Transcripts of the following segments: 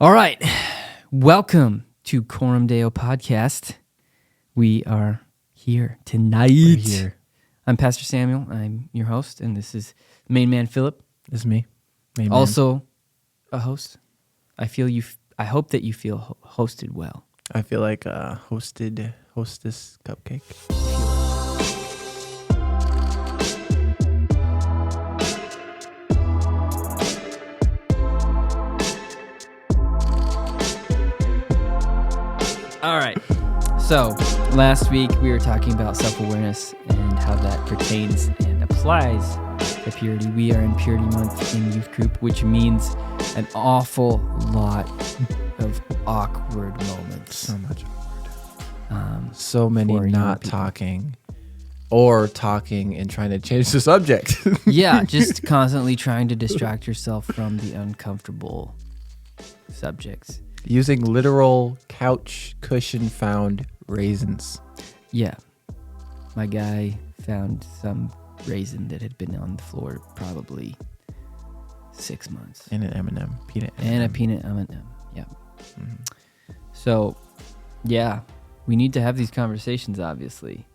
All right. Welcome to Coram Deo podcast. We are here tonight. We're here. I'm Pastor Samuel. I'm your host, and this is main man Philip. This is me. Main man. Also a host. I hope that you feel hosted well. I feel like a hostess cupcake. All right. So last week we were talking about self-awareness and how that pertains and applies to purity. We are in Purity Month in youth group, which means an awful lot of awkward moments. So much awkward. So many for young not people. talking or talking and trying to change the subject. Yeah, just constantly trying to distract yourself from the uncomfortable subjects. Using literal couch cushion found raisins. Yeah. My guy found some raisin that had been on the floor probably 6 months. And an M&M. Peanut And a M&M. peanut M&M. Yeah. Mhm. So, yeah, we need to have these conversations, obviously.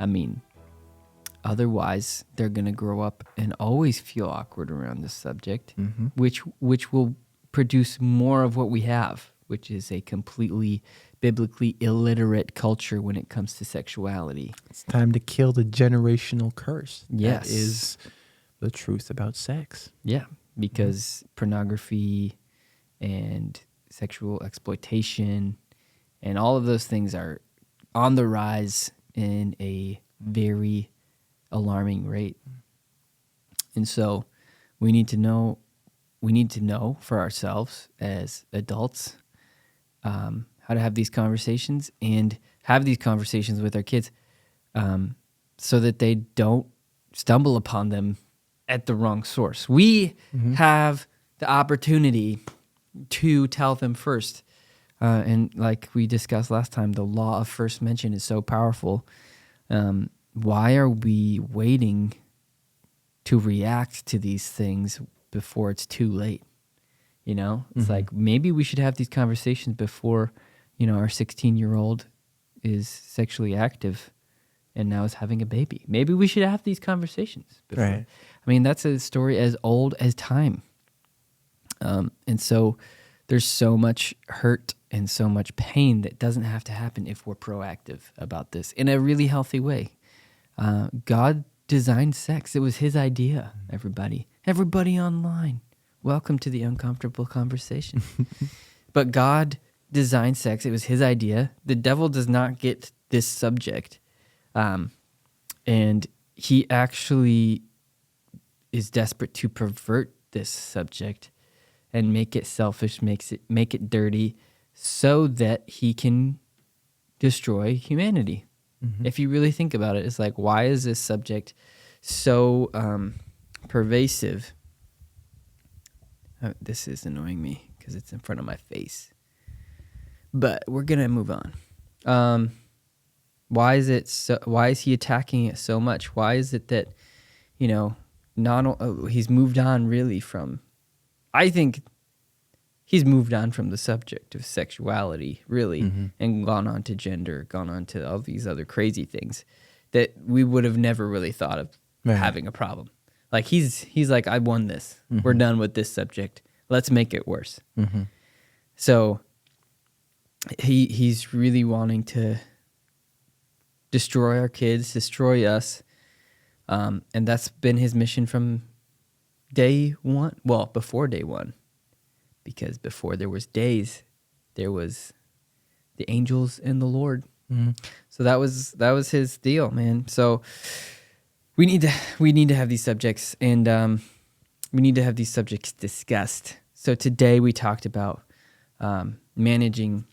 I mean, otherwise they're going to grow up and always feel awkward around this subject, Mhm. which will produce more of what we have, which is a completely biblically illiterate culture when it comes to sexuality. It's time to kill the generational curse. Yes. That is the truth about sex. Yeah, because pornography and sexual exploitation and all of those things are on the rise in a very alarming rate. And so we need to know for ourselves as adults how to have these conversations and have these conversations with our kids so that they don't stumble upon them at the wrong source. We have the opportunity to tell them first. And like we discussed last time, the law of first mention is so powerful. Why are we waiting to react to these things before it's too late? You know, it's like maybe we should have these conversations before, our 16-year-old is sexually active and now is having a baby. Maybe we should have these conversations before. Right. I mean, that's a story as old as time. And so there's so much hurt and so much pain that doesn't have to happen if we're proactive about this in a really healthy way. God designed sex. It was his idea, everybody. Everybody online. Welcome to the uncomfortable conversation. But God designed sex. It was his idea. The devil does not get this subject. And he actually is desperate to pervert this subject and make it selfish, make it dirty so that he can destroy humanity. If you really think about it, it's like, why is this subject so pervasive? This is annoying me because it's in front of my face. But we're going to move on. Why is he attacking it so much? Why is it that, he's moved on really from, I think he's moved on from the subject of sexuality, really, and gone on to gender, gone on to all these other crazy things that we would have never really thought of having a problem. Like he's like, I won this. We're done with this subject. Let's make it worse. So he's really wanting to destroy our kids, destroy us. And that's been his mission from day one. Well, before day one. Because before there was days, there was the angels and the Lord. So that was his deal, man. So we need to have these subjects, and we need to have these subjects discussed. So today we talked about managing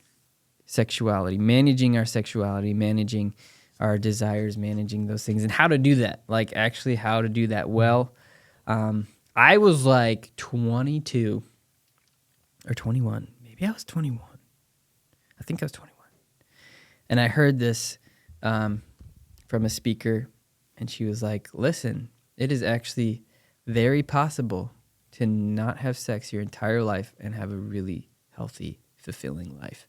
sexuality, managing our sexuality, managing our desires, managing those things, and how to do that. Like actually how to do that well. I was like 22 or 21. Maybe I was 21. I think I was 21. And I heard this from a speaker, and she was like, listen, it is actually very possible to not have sex your entire life and have a really healthy, fulfilling life.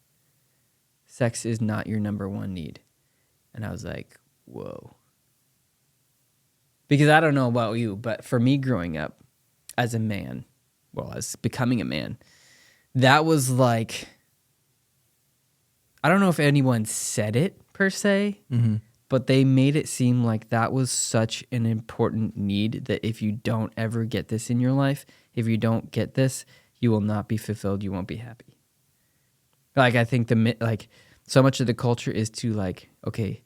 Sex is not your number one need. And I was like, whoa. Because I don't know about you, but for me growing up as a man, well, as becoming a man, that was like, I don't know if anyone said it per se, but they made it seem like that was such an important need that if you don't ever get this in your life, if you don't get this, you will not be fulfilled. You won't be happy. Like, I think so much of the culture is to like, okay,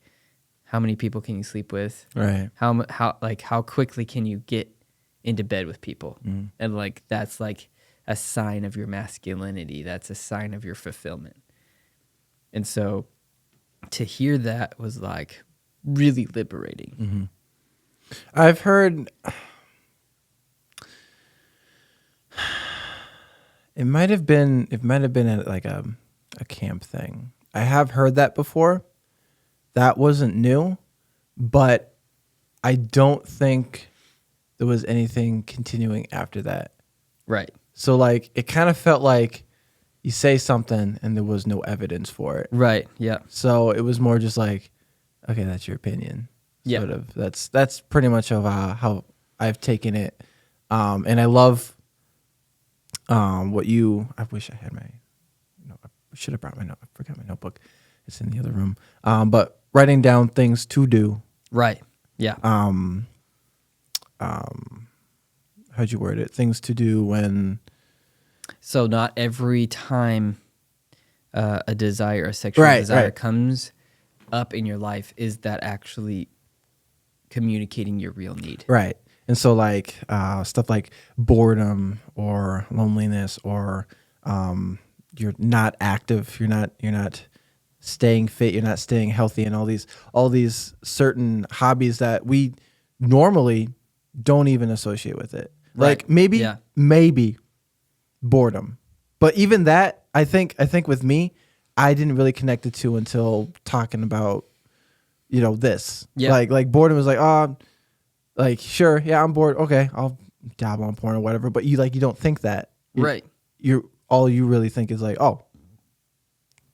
how many people can you sleep with? Right. How quickly can you get into bed with people? And like, that's like a sign of your masculinity. That's a sign of your fulfillment. And so to hear that was like really liberating. I've heard it might have been at like a camp thing. I have heard that before. That wasn't new, but I don't think there was anything continuing after that. Right. So like it kind of felt like you say something and there was no evidence for it. Right. Yeah. So it was more just like, okay, that's your opinion. Yeah. Sort of. That's pretty much of how I've taken it. And I love what you. I wish I had my. I should have brought my note. I forgot my notebook. It's in the other room. But writing down things to do. Right. Yeah. How'd you word it? Things to do when. So not every time a sexual desire comes up in your life is that actually communicating your real need. Right. And so like stuff like boredom or loneliness or you're not active, you're not staying fit, you're not staying healthy, and all these certain hobbies that we normally don't even associate with it. Right. Like maybe boredom. But even that, I think with me, I didn't really connect it to until talking about, this. Yeah. Like boredom was like, oh, like, sure, yeah, I'm bored. Okay, I'll dabble on porn or whatever. But you don't think that. Right. All you really think is like, oh,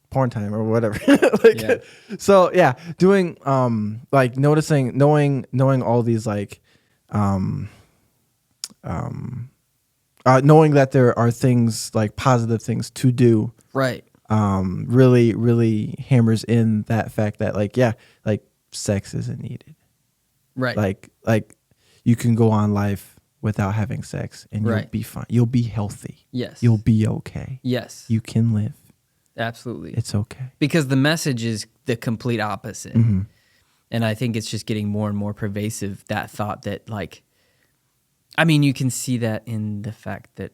porn time or whatever. So yeah, doing like noticing, knowing all these like knowing that there are things like positive things to do. Right. Really, really hammers in that fact that like sex isn't needed. Right. Like you can go on life without having sex and you'll be fine. You'll be healthy. Yes. You'll be okay. Yes. You can live. Absolutely. It's okay. Because the message is the complete opposite. Mm-hmm. And I think it's just getting more and more pervasive, that thought that like, I mean, you can see that in the fact that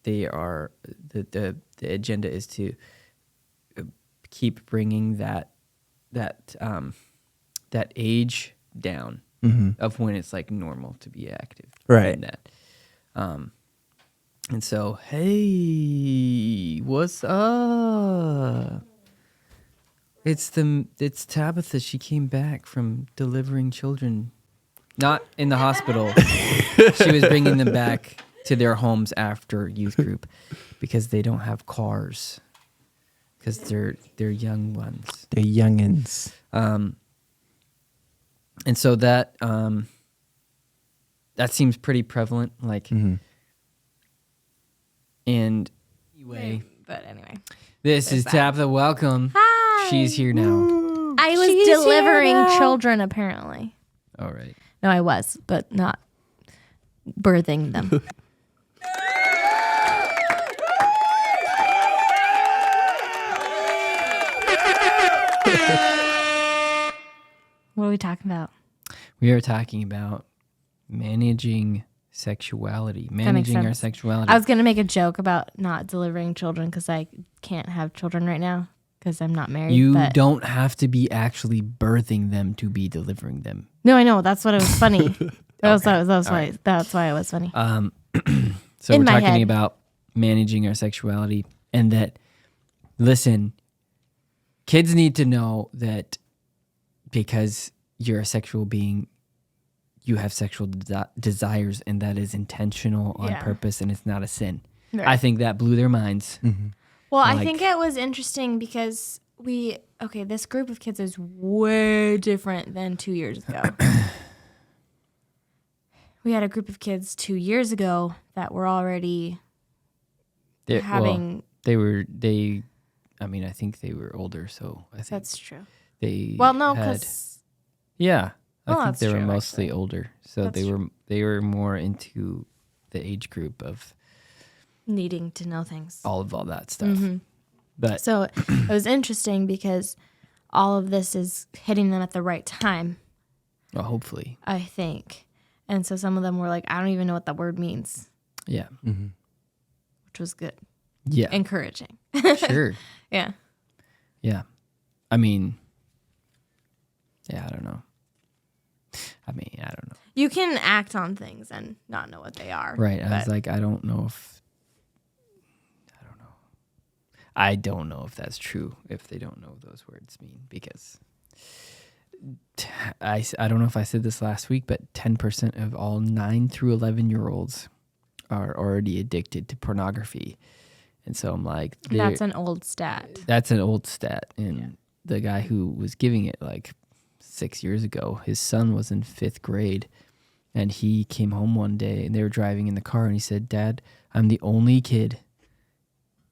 they are, the agenda is to keep bringing that age down of when it's like normal to be active. Right. In that. And so, hey, what's up? It's Tabitha. She came back from delivering children, not in the hospital. She was bringing them back to their homes after youth group because they don't have cars because they're young ones. They're youngins. And so that seems pretty prevalent. Like, and anyway, this is Tabitha. Welcome. Hi. She's here now. I was delivering children, apparently. All right. No, I was, but not birthing them. What are we talking about? We are talking about managing sexuality, managing our sexuality. I was going to make a joke about not delivering children because I can't have children right now because I'm not married. You don't have to be actually birthing them to be delivering them. No, I know. That's what it was funny. That's why it was funny. So we're talking about managing our sexuality, and that, listen, kids need to know that because you're a sexual being, you have sexual desires, and that is intentional on purpose, and it's not a sin. Right. I think that blew their minds. Well, Well, I Like- think it was interesting because this group of kids is way different than 2 years ago. We had a group of kids 2 years ago that were already having. I think they were older, so I think That's true. they. Well, no, had- because yeah, I Oh, think that's they were true, mostly actually. older, so That's they were more into the age group of needing to know things. all that stuff. But So it was interesting because all of this is hitting them at the right time, well, hopefully, I think. And so some of them were like, I don't even know what that word means, yeah, which was good, yeah, encouraging. sure, Yeah. yeah. I mean, yeah, I don't know. I don't know. You can act on things and not know what they are. Right. I was but- like, I don't know if that's true if they don't know what those words mean, because I don't know if I said this last week, but 10% of all 9 through 11-year-olds are already addicted to pornography. And so I'm like, That's an old stat. that's an old stat. And the guy who was giving it like 6 years ago, his son was in 5th grade. And he came home one day and they were driving in the car and he said, Dad, I'm the only kid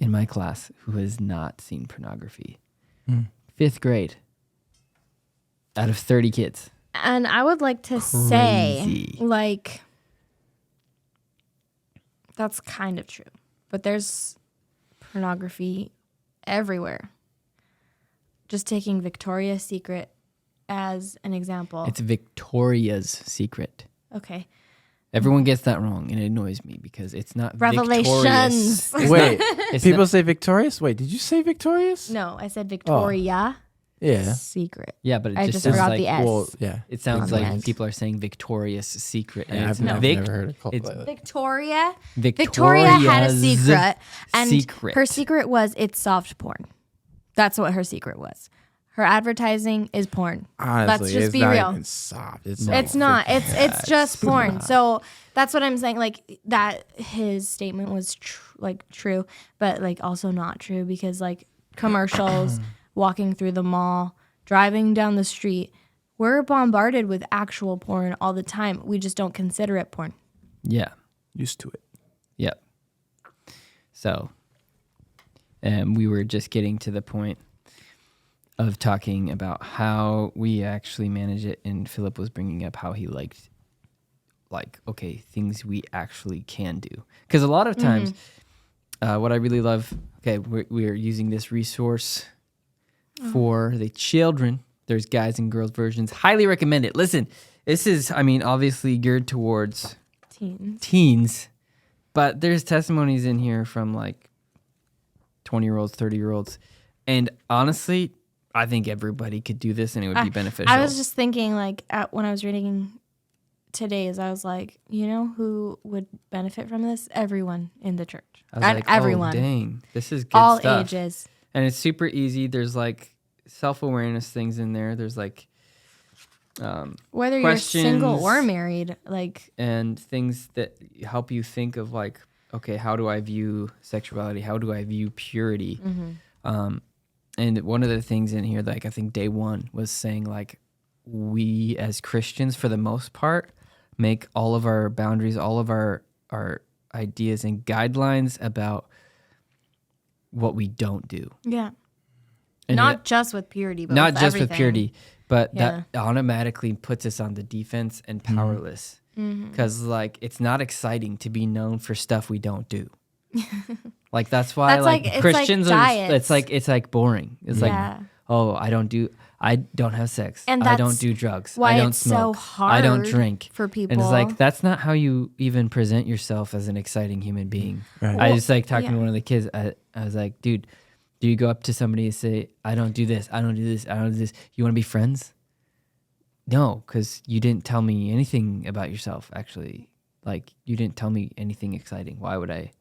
in my class who has not seen pornography. 5th grade out of 30 kids. And I would like to say, Crazy. like, that's kind of true. But there's pornography everywhere. Just taking Victoria's Secret as an example. It's Victoria's Secret. Okay. Everyone gets that wrong and it annoys me because it's not Revelations. Victorious. Wait, It's people not- say victorious? Wait, did you say victorious? No, I said Victoria Yeah. Secret. Yeah, but it I just just sounds forgot like the S. Well, yeah. it sounds on the like end. people are saying Victoria's Secret. And Yeah, it's I've Vic- never heard it called it's like that. Victoria had a Victoria's secret, and Secret. her secret was it's soft porn. That's what her secret was. Her advertising is porn. Honestly, Let's just it's be not real. even soft. It's It's not. It's just porn. So that's what I'm saying. Like that, his statement was true, but like also not true because like commercials, walking through the mall, driving down the street, we're bombarded with actual porn all the time. We just don't consider it porn. Yeah. used to it. Yep. So, we were just getting to the point of talking about how we actually manage it, and Philip was bringing up how he liked, okay, things we actually can do. Because a lot of times, what I really love, okay, we're using this resource for the children. There's guys and girls versions. Highly recommend it. Listen, this is, obviously geared towards teens, but there's testimonies in here from like 20-year-olds, 30-year-olds. And honestly, I think everybody could do this and it would be beneficial. I was just thinking, like, when I was reading today's, I was like, you know who would benefit from this? Everyone in the church. I was And like, everyone. oh, dang, this is good All stuff. ages. And it's super easy. There's like self-awareness things in there. There's like Whether questions you're single or married, like, and things that help you think of like, okay, how do I view sexuality? How do I view purity? And one of the things in here, like I think day one was saying like, we as Christians, for the most part, make all of our boundaries, all of our ideas and guidelines about what we don't do. yeah. And Not just with purity, but not with just with everything. purity, but Yeah. that automatically puts us on the defense and powerless. Because like it's not exciting to be known for stuff we don't do. Like that's why That's like- it's like Christians diets. it's like boring. It's Yeah. like, oh, I don't have sex. And I don't that's do drugs. why I don't it's smoke. so I don't hard drink. for people. And it's like that's not how you even present yourself as an exciting human being. Right. I was like talking to yeah. one of the kids. I was like, dude, do you go up to somebody and say, I don't do this, I don't do this, I don't do this. You want to be friends? No, because you didn't tell me anything about yourself, actually. Like, you didn't tell me anything exciting. Why would I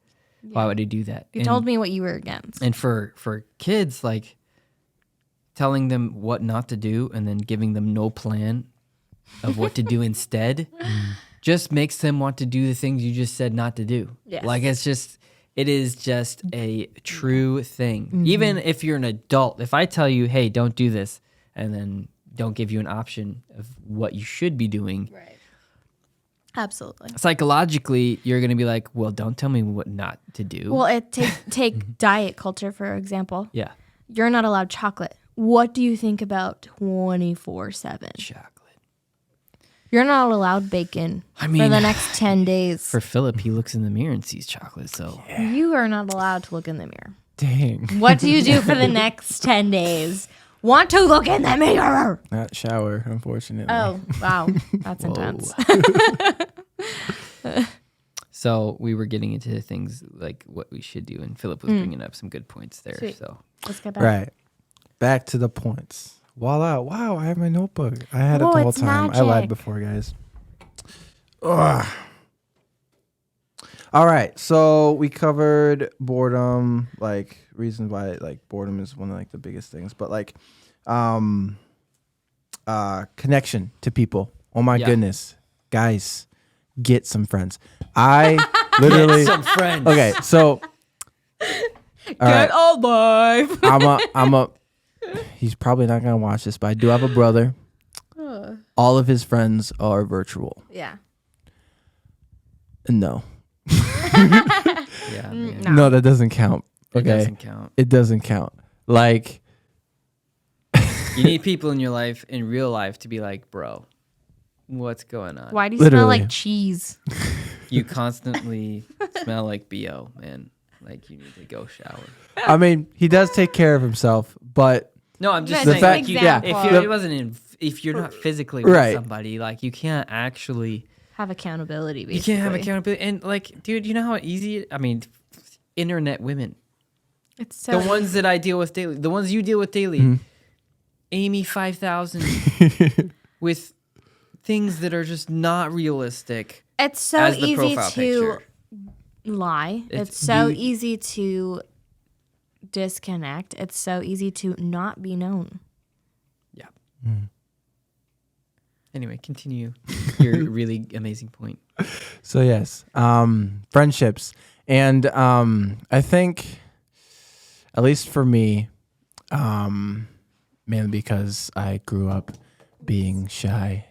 do that? you told me what you were against. And for kids, like, telling them what not to do and then giving them no plan of what to do instead just makes them want to do the things you just said not to do. Yes. Like, it's just, It is just a true thing. Even if you're an adult, if I tell you, hey, don't do this, and then don't give you an option of what you should be doing, Right. Absolutely. psychologically, you're going to be like, well, don't tell me what not to do. Well, take diet culture, for example. Yeah. You're not allowed chocolate. What do you think about 24/7? Chocolate. You're not allowed bacon I for mean, the next 10 days. For Philip, he looks in the mirror and sees chocolate, so. You are not allowed to look in the mirror. Dang. What do you do for the next 10 days? Want to look in the mirror. Not shower, unfortunately. Oh, wow. That's intense. So we were getting into things like what we should do, and Philip was bringing up some good points there. Sweet. So Let's get back. Right. Back to the points. Voila. Wow, I have my notebook. I had it Whoa, the whole it's time. I lied magic. before, guys. Ugh. All right. So we covered boredom, like reasons why like boredom is one of like the biggest things. But like connection to people. Oh my goodness. Guys, get some friends. I literally some friends. okay, so Get alive. I'm a he's probably not gonna watch this, but I do have a brother. All of his friends are virtual. Yeah. No. Yeah, man. No, that doesn't count. It Okay. doesn't count. It doesn't count. Like You need people in your life, in real life, to be like, bro, what's going on? Why do you smell Literally. like cheese? You constantly smell like BO, man. Like you need to go shower. I mean, he does take care of himself, but No, I'm just That's saying, an like, you, example. if you're not physically with Right. somebody, like you can't actually, Have accountability, you basically. can't have accountability. And like, dude, you know how easy? I mean, internet women, It's so the ones that I deal with daily, the ones you deal with daily, Mm-hmm. Amy 5000, with things that are just not realistic. It's so as the easy profile to picture. lie. It's It's so you- easy to disconnect. It's so easy to not be known. Yeah. Anyway, continue your really amazing point. so yes, friendships, and I think, at least for me, mainly because I grew up being shy,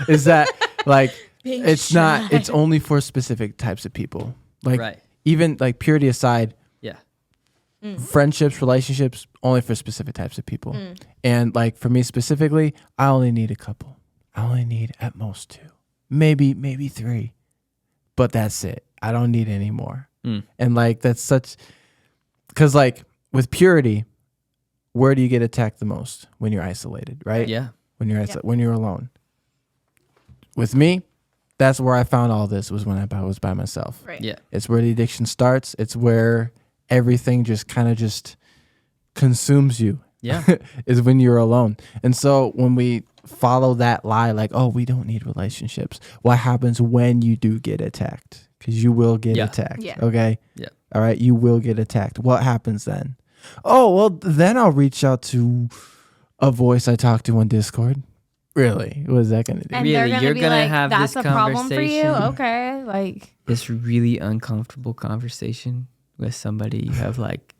is that like it's not. It's only for specific types of people. Like Right. even like purity aside, Yeah. friendships, relationships, only for specific types of people. And like for me specifically, I only need a couple. I only need at most 2, maybe 3, but that's it. I don't need any more. And like that's such, because like with purity, where do you get attacked the most? When you're isolated, right? Yeah. When you're when you're alone. With me, that's where I found all this, was when I was by myself. Right. Yeah. It's where the addiction starts. It's where everything just kind of just consumes you. Yeah. Is when you're alone. And so when we follow that lie, like, oh, we don't need relationships, what happens when you do get attacked? Because you will get attacked. Yeah. Okay. Yeah. All right. You will get attacked. What happens then? Oh, well, then I'll reach out to a voice I talk to on Discord. Really? What is that going to do? And Really, they're gonna you're be gonna like, have that's this a problem for you? conversation. Okay. Like, This really uncomfortable conversation with somebody you have like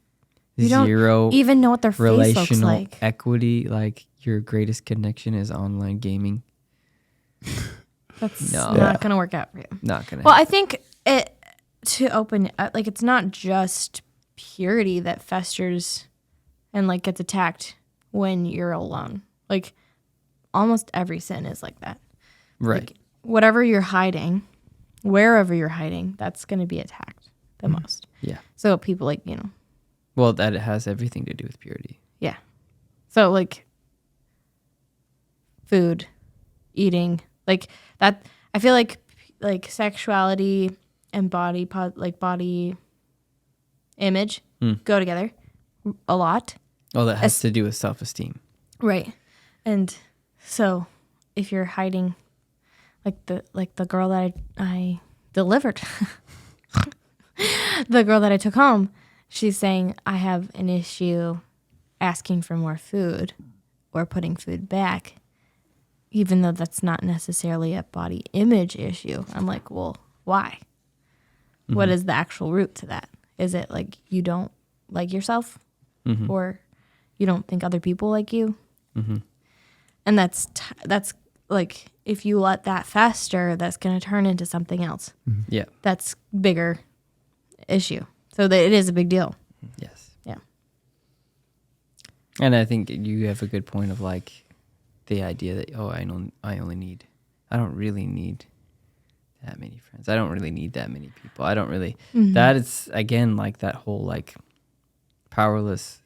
you don't zero even know what their face looks relational like. equity. Like your greatest connection is online gaming. That's No. not going to work out for you. Not gonna. Well, I think to open, like, it's not just purity that festers and like gets attacked when you're alone. Like, almost every sin is like that. right. Like, whatever you're hiding, wherever you're hiding, that's going to be attacked the most. Yeah. So people like, Well, that has everything to do with purity. yeah. So like food, eating, like that. I feel like sexuality and body image go together a lot. Oh, that has to do with self-esteem. Right. And so if you're hiding like the girl that I delivered, the girl that I took home, she's saying I have an issue asking for more food or putting food back, even though that's not necessarily a body image issue. I'm like, well, why? What is the actual root to that? Is it like you don't like yourself, or you don't think other people like you? And that's like, if you let that fester, that's going to turn into something else. Yeah. That's bigger issue. So that it is a big deal. Yes. Yeah. And I think you have a good point of like the idea that, I don't really need that many friends. I don't really need that many people. I don't really, that is, again, like that whole like powerless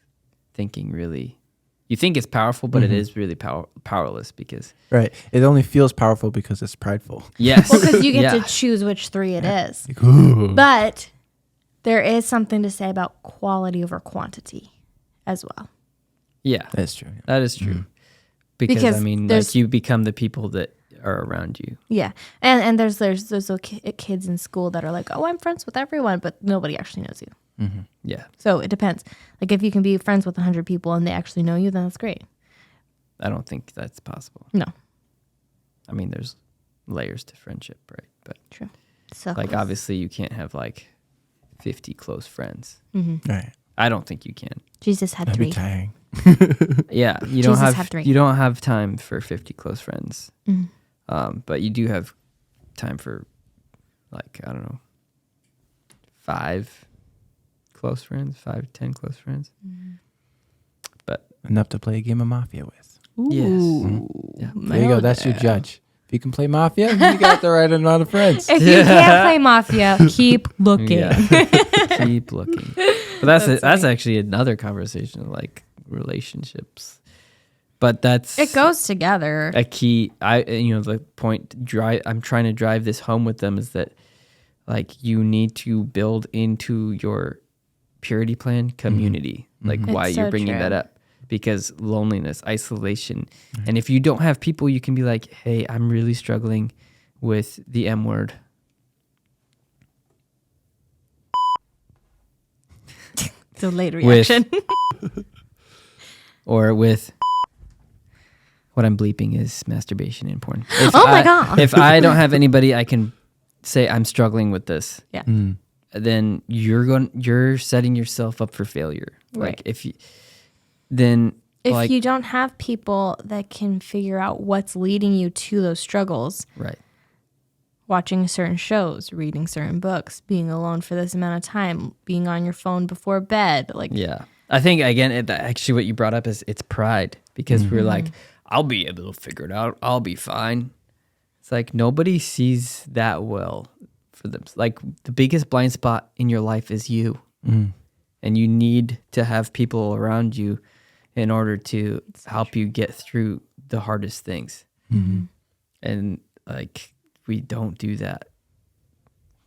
thinking really, you think it's powerful, but it is really powerless because. Right. It only feels powerful because it's prideful. Yes. Well, because you get to choose which 3 it is. Like, ooh. But there is something to say about quality over quantity as well. Yeah. That's true. That is true. Because I mean, like you become the people that are around you. Yeah. And there's little kids in school that are like, oh, I'm friends with everyone, but nobody actually knows you. Yeah. So it depends. Like if you can be friends with 100 people and they actually know you, then that's great. I don't think that's possible. No. I mean, there's layers to friendship, right? But True. So like obviously you can't have like 50 close friends. Right. I don't think you can. Jesus had That'd 3. be tiring. Yeah, you Jesus don't had 3. you don't have time for 50 close friends. But you do have time for like, I don't know, 5 close friends, 5 to 10 close friends. But Enough to play a game of Mafia with. yes. Yeah. There you go. That's your judge. If you can play Mafia, you got the right amount of friends. If you can't play Mafia, keep looking. Yeah. Keep looking. But that's actually another conversation, like relationships. But that's It goes together. a key. The point I'm trying to drive this home with them is that like you need to build into your purity plan community, like why It's you're so bringing true. that up, because loneliness, isolation, and if you don't have people, you can be like, hey, I'm really struggling with the M word. Delayed reaction. Or with what I'm bleeping is masturbation and porn. My God. If I don't have anybody I can say I'm struggling with this, Yeah. then you're setting yourself up for failure. Right. Like if you don't have people that can figure out what's leading you to those struggles, right. watching certain shows, reading certain books, being alone for this amount of time, being on your phone before bed, like Yeah. I think again, actually what you brought up is it's pride, because we're like, I'll be able to figure it out. I'll be fine. It's like nobody sees that well for them. Like the biggest blind spot in your life is you. And you need to have people around you in order to help you get through the hardest things. And like we don't do that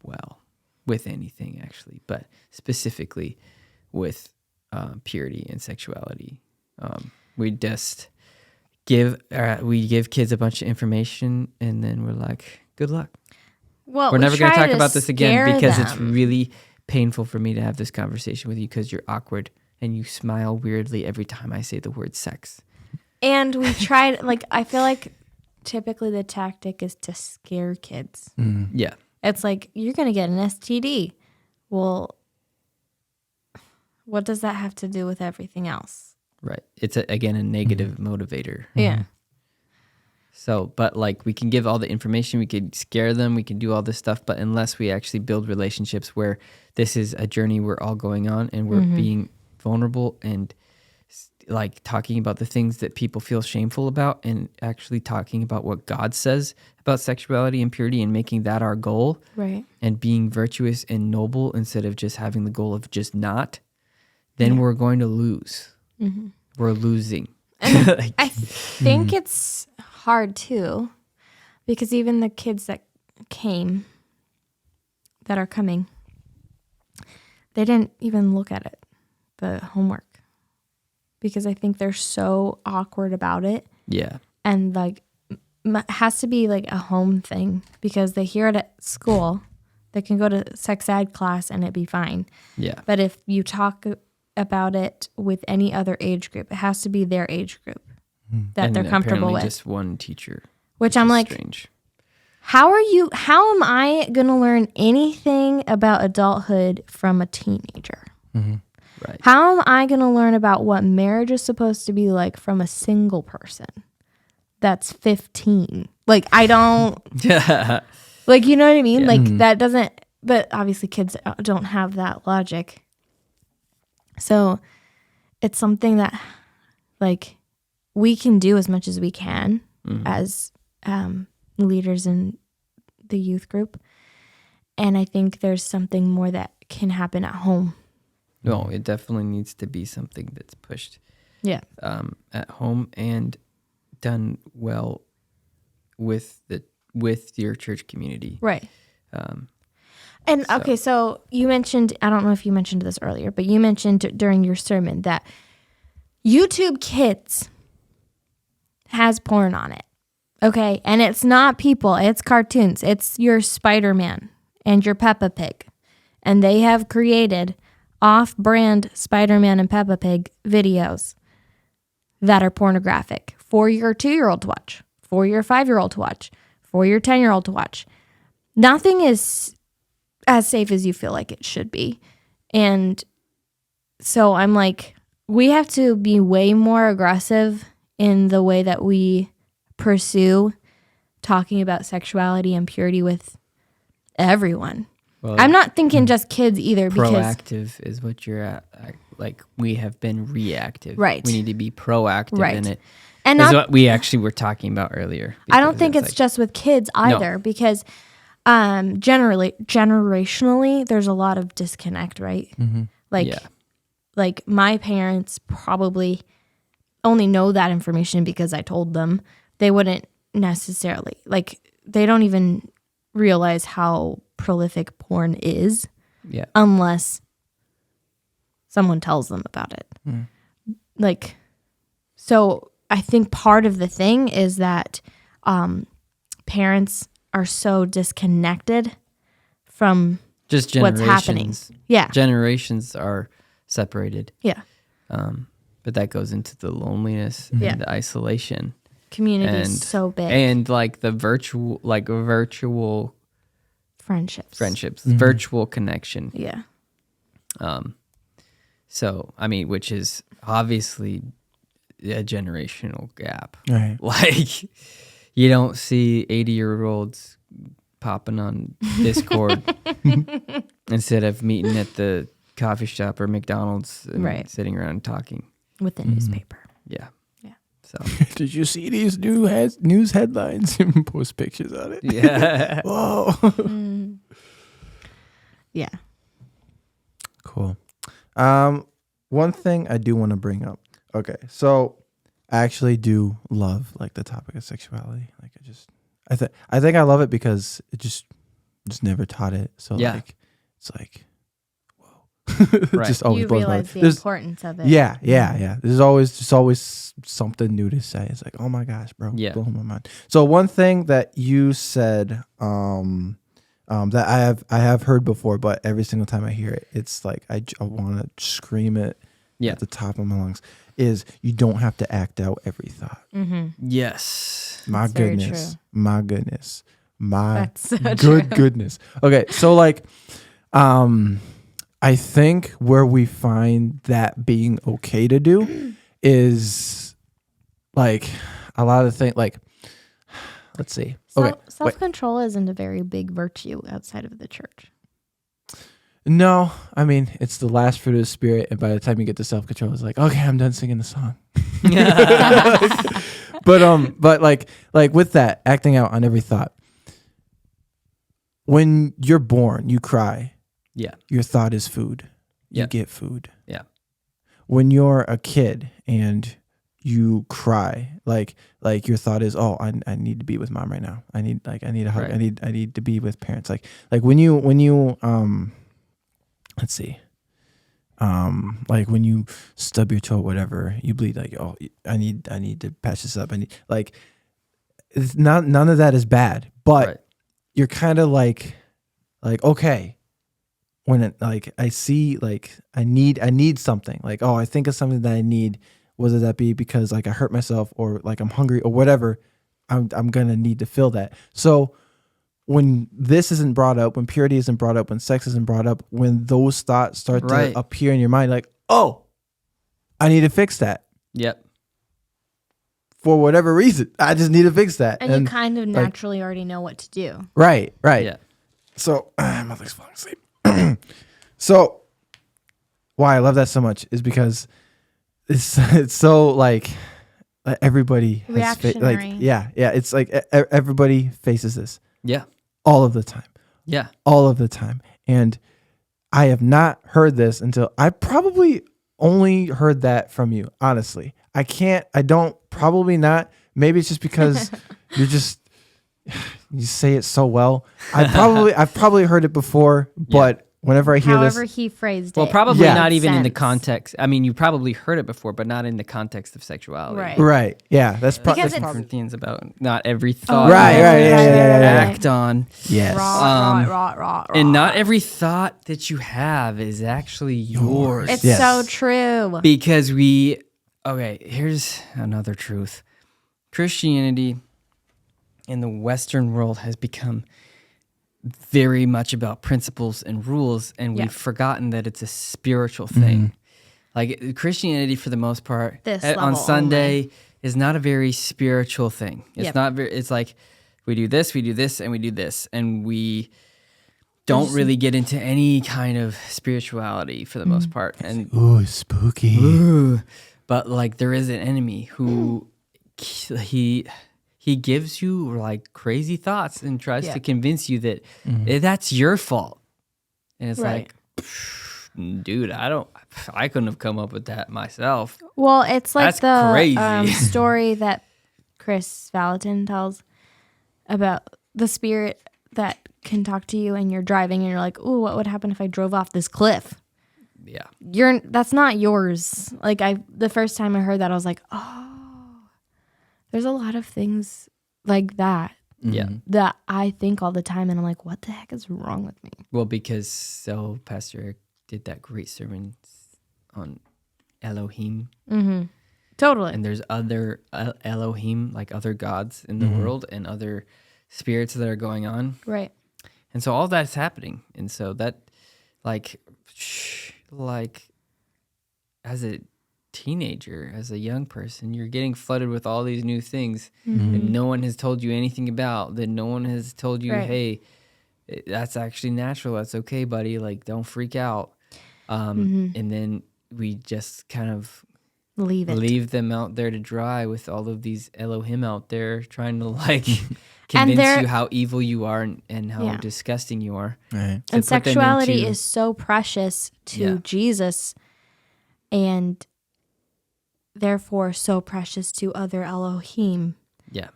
well with anything actually, but specifically with purity and sexuality. We just give kids a bunch of information and then we're like, good luck. well, We're never going to talk about this again scare because it's them. really painful for me to have this conversation with you because you're awkward and you smile weirdly every time I say the word sex. And we tried, like, I feel like typically the tactic is to scare kids. Yeah. It's like, you're going to get an STD. Well, what does that have to do with everything else? Right. It's again a negative motivator. Yeah. So, but like we can give all the information, we could scare them, we can do all this stuff, but unless we actually build relationships where this is a journey we're all going on and we're being vulnerable and like talking about the things that people feel shameful about and actually talking about what God says about sexuality and purity and making that our goal, Right. and being virtuous and noble instead of just having the goal of just not, then we're going to lose. We're losing. And I think it's hard too, because even the kids that came, that are coming, they didn't even look at it, the homework, because I think they're so awkward about it. Yeah. And like, it has to be like a home thing, because they hear it at school. They can go to sex ed class and it'd be fine. Yeah. But if you talk about it with any other age group, it has to be their age group that And they're comfortable apparently with. just one teacher. Which I'm is like, strange. how am I going to learn anything about adulthood from a teenager? Mm-hmm. Right. How am I going to learn about what marriage is supposed to be like from a single person that's 15? Like, I don't, like, you know what I mean? Yeah. Like, that doesn't, but obviously kids don't have that logic. So it's something that, like, we can do as much as we can as leaders in the youth group. And I think there's something more that can happen at home. No, it definitely needs to be something that's pushed at home and done well with your church community. Right. Okay, so you mentioned, I don't know if you mentioned this earlier, but you mentioned during your sermon that YouTube Kids has porn on it. Okay, and it's not people, it's cartoons. It's your Spider-Man and your Peppa Pig. And they have created off-brand Spider-Man and Peppa Pig videos that are pornographic for your 2-year-old to watch, for your 5-year-old to watch, for your 10-year-old to watch. Nothing is as safe as you feel like it should be. And so I'm like, we have to be way more aggressive in the way that we pursue talking about sexuality and purity with everyone. Well, I'm not thinking just kids either, because proactive is what you're at. Like, we have been reactive. Right. We need to be proactive in it. And That's not, what we actually were talking about earlier. I don't think it's just with kids either, because generationally, there's a lot of disconnect, right? Mm-hmm. Like my parents probably only know that information because I told them. They wouldn't necessarily, like, they don't even realize how prolific porn is unless someone tells them about it. Like, so I think part of the thing is that parents are so disconnected from just what's happening. Yeah. Generations are separated. Yeah. But that goes into the loneliness and the isolation. Community is so big. And like the virtual friendships, virtual connection. Yeah. So, I mean, which is obviously a generational gap. Right. Like, you don't see 80-year-olds popping on Discord instead of meeting at the coffee shop or McDonald's and sitting around and talking. With the newspaper. Yeah. Yeah. So, did you see these news headlines and post pictures on it? yeah. Whoa. Yeah. Cool. One thing I do want to bring up. Okay, so I actually do love like the topic of sexuality. Like I think I love it because it just never taught it. So like it's like Right. just always you blows my realize mind. the importance of it. Yeah. There's always something new to say. It's like, oh my gosh, bro, blowing my mind. So one thing that you said, that I have heard before, but every single time I hear it, it's like I want to scream it at the top of my lungs. Is you don't have to act out every thought. Mm-hmm. Yes. My That's very goodness. true. My goodness. My That's so true. goodness. Okay, so like, I think where we find that being okay to do is like a lot of things. Like, let's see. Okay, Self-control isn't a very big virtue outside of the church. No, I mean, it's the last fruit of the spirit, and by the time you get to self-control, it's like, okay, I'm done singing the song. But like with that, acting out on every thought. When you're born, you cry. Yeah. Your thought is food. You get food. Yeah. When you're a kid and you cry, like your thought is, oh, I need to be with mom right now. I need a hug. Right. I need to be with parents. Like when you let's see. Like when you stub your toe, whatever, you bleed. Like, oh, I need to patch this up. I need it's not, none of that is bad, but you're kind of like okay, when it, like I see like I need something. Like, oh, I think of something that I need. Whether that be because like I hurt myself or like I'm hungry or whatever, I'm gonna need to feel that. So when this isn't brought up, when purity isn't brought up, when sex isn't brought up, when those thoughts start to appear in your mind, like, oh, I need to fix that. Yep. For whatever reason, I just need to fix that. And you kind of naturally already know what to do. Right. Yeah. So, my leg's falling asleep. So, why I love that so much is because it's so like everybody has reactionary. It's like everybody faces this. Yeah. All of the time. Yeah. All of the time. And I have not heard this until I probably only heard that from you, honestly. Probably not. Maybe it's just because you say it so well. I've probably heard it before, but whenever I hear however he phrased it. Well, probably not even in the context. I mean, you probably heard it before, but not in the context of sexuality. Right. Yeah. That's Because probably Corinthians about not every thought act on. Yes. Raw. And not every thought that you have is actually yours. It's so true. Because here's another truth. Christianity in the Western world has become very much about principles and rules, and we've forgotten that it's a spiritual thing. Like Christianity, for the most part, on Sunday is not a very spiritual thing. It's not very. It's like we do this, and we do this, and we don't really get into any kind of spirituality for the most part. And ooh, spooky. But like there is an enemy who he gives you like crazy thoughts and tries to convince you that that's your fault. And it's like, dude, I couldn't have come up with that myself. Well, it's like that's crazy. Story that Chris Valentin tells about the spirit that can talk to you and you're driving and you're like, ooh, what would happen if I drove off this cliff? Yeah. That's not yours. Like the first time I heard that, I was like, oh, there's a lot of things like that. Yeah. That I think all the time, and I'm like, what the heck is wrong with me? Well, because Pastor Eric did that great sermon on Elohim. Mm-hmm. Totally. And there's other Elohim, like other gods in the world and other spirits that are going on. Right. And so all that's happening. And so that, like as a teenager, as a young person, you're getting flooded with all these new things that no one has told you anything about, that no one has told you, hey, that's actually natural, that's okay, buddy, like don't freak out. And then we just kind of leave them out there to dry with all of these Elohim out there trying to like convince you how evil you are and how disgusting you are. Right. And sexuality is so precious to Jesus and therefore so precious to other Elohim. Yeah.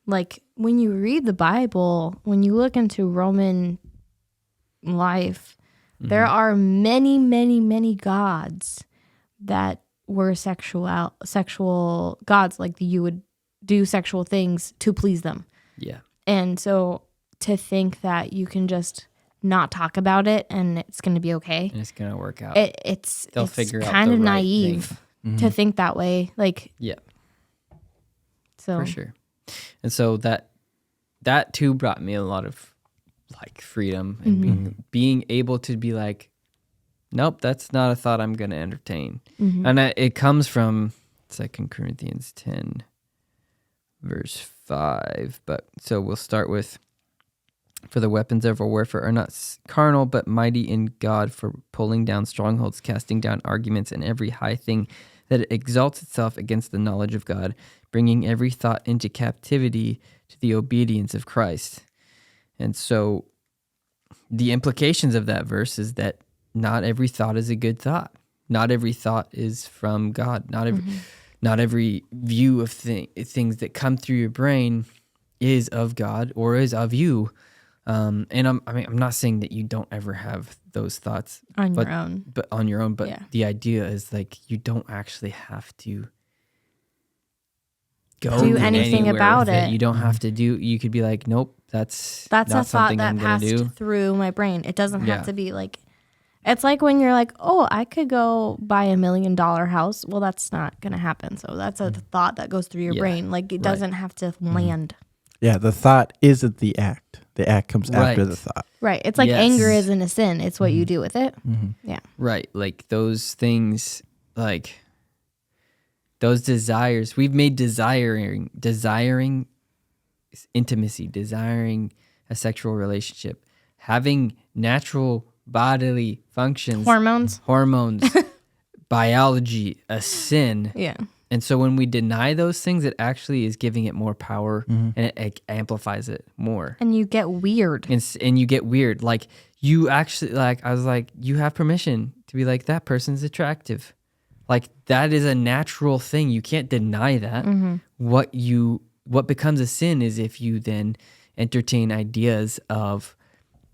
Like when you read the Bible, when you look into Roman life, there are many, many, many gods that were sexual gods. Like you would do sexual things to please them. Yeah. And so to think that you can just not talk about it and it's going to be okay. And it's going to work out. It's figure out kind the of right naive to think that way. Like, so for sure. And so that too brought me a lot of like freedom and being able to be like, nope, that's not a thought I'm going to entertain. And it comes from 2 Corinthians 10 verse 5. But so we'll start with, for the weapons of our warfare are not carnal, but mighty in God for pulling down strongholds, casting down arguments and every high thing that exalts itself against the knowledge of God, bringing every thought into captivity to the obedience of Christ. And so the implications of that verse is that not every thought is a good thought. Not every thought is from God. Not every view of things that come through your brain is of God or is of you. And I'm not saying that you don't ever have those thoughts on your own. But the idea is like you don't actually have to do anything about it. You don't have to do. You could be like, nope, that's not a thought that passed through my brain. It doesn't have to be like. It's like when you're like, oh, I could go buy $1 million house. Well, that's not going to happen. So that's a thought that goes through your brain. Like it doesn't have to land. Yeah, the thought isn't the act. The act comes after Right. the thought. Right. It's like Yes. anger isn't a sin. It's what you do with it. Yeah. Right. Like those things, like those desires, we've made desiring intimacy, desiring a sexual relationship, having natural bodily functions, Hormones. biology, a sin. Yeah. And so when we deny those things, it actually is giving it more power and it amplifies it more. And you get weird. And you get weird. Like you actually, like, I was like, you have permission to be like, that person's attractive. Like that is a natural thing. You can't deny that. What becomes a sin is if you then entertain ideas of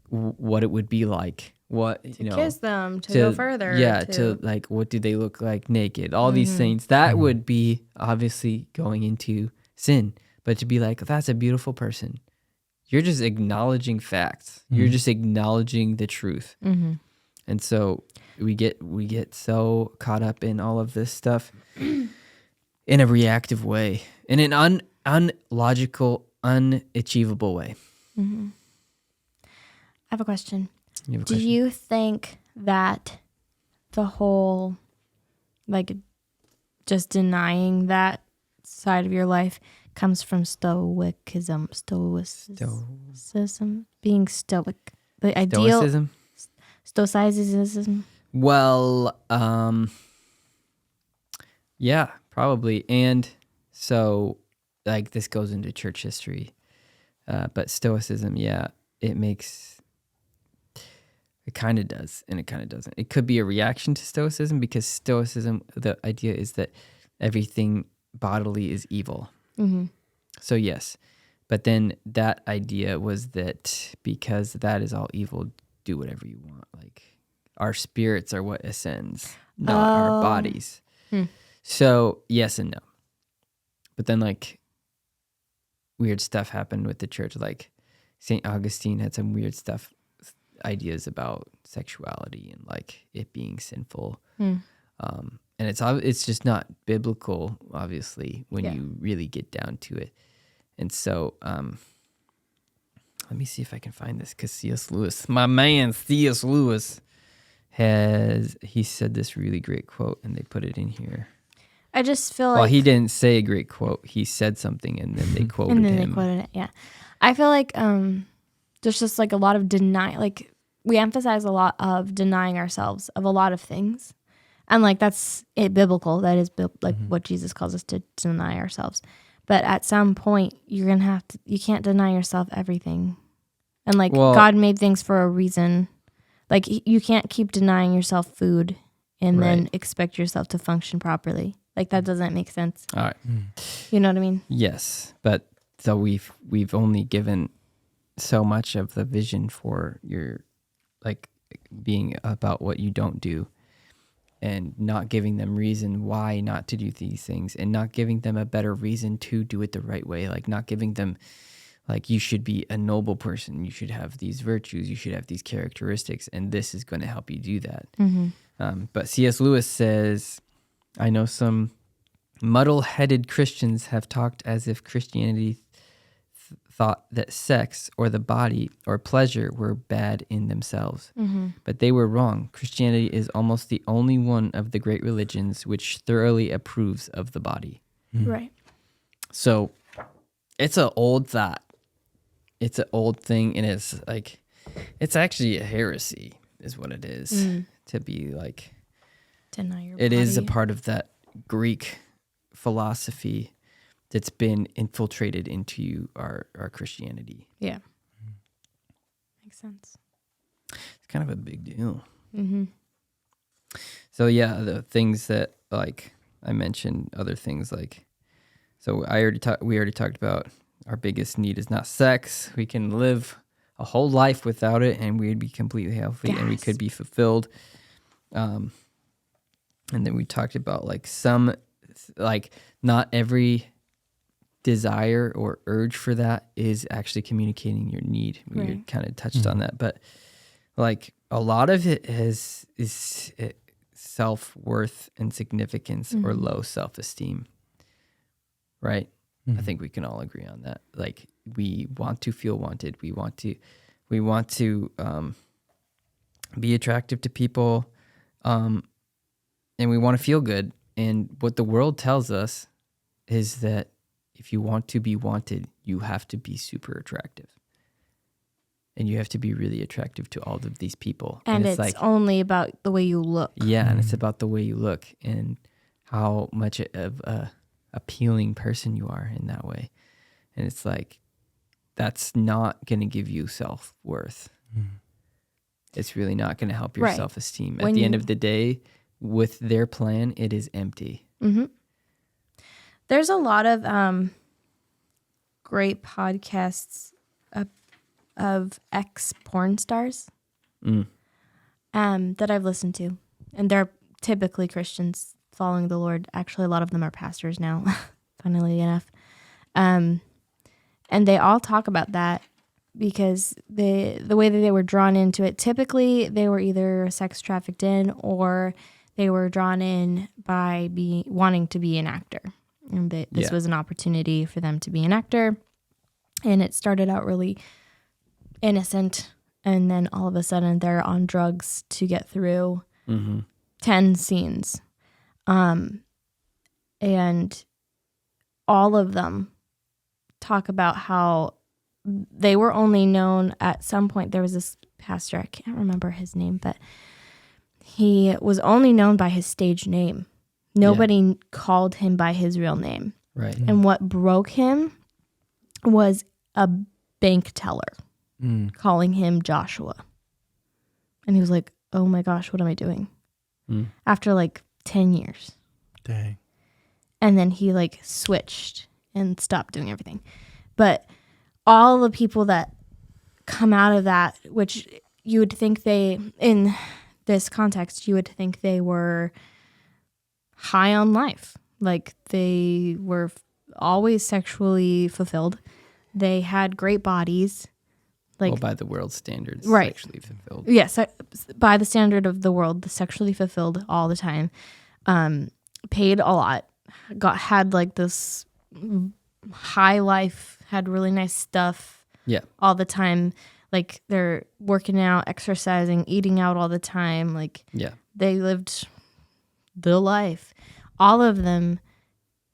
what it would be like. What, you know, kiss them, to go further. Yeah, to like, what do they look like naked? All these things. That would be obviously going into sin. But to be like, that's a beautiful person. You're just acknowledging facts. You're just acknowledging the truth. And so we get so caught up in all of this stuff in a reactive way, in an unlogical, unachievable way. I have a question. You have a Do question? you think that the whole, like, just denying that side of your life comes from stoicism, being stoic, the ideal Stoicism? stoicism? Well, yeah, probably. And so, like, this goes into church history. But Stoicism, yeah, it kind of does, and it kind of doesn't. It could be a reaction to Stoicism because Stoicism, the idea is that everything bodily is evil. So yes, but then that idea was that because that is all evil, do whatever you want. Like our spirits are what ascends, not our bodies. So yes and no. But then like weird stuff happened with the church. Like St. Augustine had some weird ideas about sexuality and like it being sinful. And it's just not biblical, obviously, when you really get down to it. And so, let me see if I can find this, because C.S. Lewis, my man C.S. Lewis, he said this really great quote, and they put it in here. I just feel Well, like he didn't say a great quote. He said something, and then they quoted him. and then they quoted it. Yeah, I feel like there's just like a lot of like we emphasize a lot of denying ourselves of a lot of things. And like that's it biblical. That is like what Jesus calls us to deny ourselves. But at some point, you're gonna have to. You can't deny yourself everything. And like God made things for a reason. Like you can't keep denying yourself food and then expect yourself to function properly. Like that doesn't make sense. All right. You know what I mean? Yes, but so we've only given so much of the vision for your like being about what you don't do. And not giving them reason why not to do these things, and not giving them a better reason to do it the right way. Like not giving them, like, you should be a noble person. You should have these virtues. You should have these characteristics, and this is going to help you do that. But C.S. Lewis says, I know some muddle-headed Christians have talked as if Christianity thought that sex or the body or pleasure were bad in themselves. But they were wrong. Christianity is almost the only one of the great religions which thoroughly approves of the body. Right. So it's an old thought. It's an old thing, and it's like, it's actually a heresy is what it is. To be like, Deny your it body. is a part of that Greek philosophy that's been infiltrated into our Christianity. Yeah. Makes sense. It's kind of a big deal. So yeah, the things that like I mentioned, other things like, so we already talked about our biggest need is not sex. We can live a whole life without it, and we'd be completely healthy, and we could be fulfilled. And then we talked about like not every desire or urge for that is actually communicating your need. We kind of touched on that, but like a lot of it is self-worth and significance or low self-esteem, right? I think we can all agree on that. Like, we want to feel wanted. We want to be attractive to people, and we want to feel good. And what the world tells us is that if you want to be wanted, you have to be super attractive. And you have to be really attractive to all of these people. And it's like, only about the way you look. Yeah, and it's about the way you look and how much of a appealing person you are in that way. And it's like, that's not going to give you self-worth. It's really not going to help your self-esteem. At the end of the day, with their plan, it is empty. Mm-hmm. There's a lot of great podcasts of ex-porn stars that I've listened to. And they're typically Christians following the Lord. Actually, a lot of them are pastors now, funnily enough. And they all talk about that because the way that they were drawn into it, typically they were either sex trafficked in or they were drawn in by wanting to be an actor. And this was an opportunity for them to be an actor. And it started out really innocent. And then all of a sudden they're on drugs to get through 10 scenes. And all of them talk about how they were only known at some point. There was this pastor, I can't remember his name, but he was only known by his stage name. Nobody called him by his real name. Right. And what broke him was a bank teller calling him Joshua. And he was like, oh my gosh, what am I doing? After like 10 years. Dang. And then he like switched and stopped doing everything. But all the people that come out of that, which you would think in this context, you would think they were high on life. Like they were always sexually fulfilled. They had great bodies. Like, by the world's standards, right. Sexually fulfilled. Yes, by the standard of the world, the sexually fulfilled all the time. Paid a lot. Had like this high life, had really nice stuff all the time. Like they're working out, exercising, eating out all the time. Like they lived the life. All of them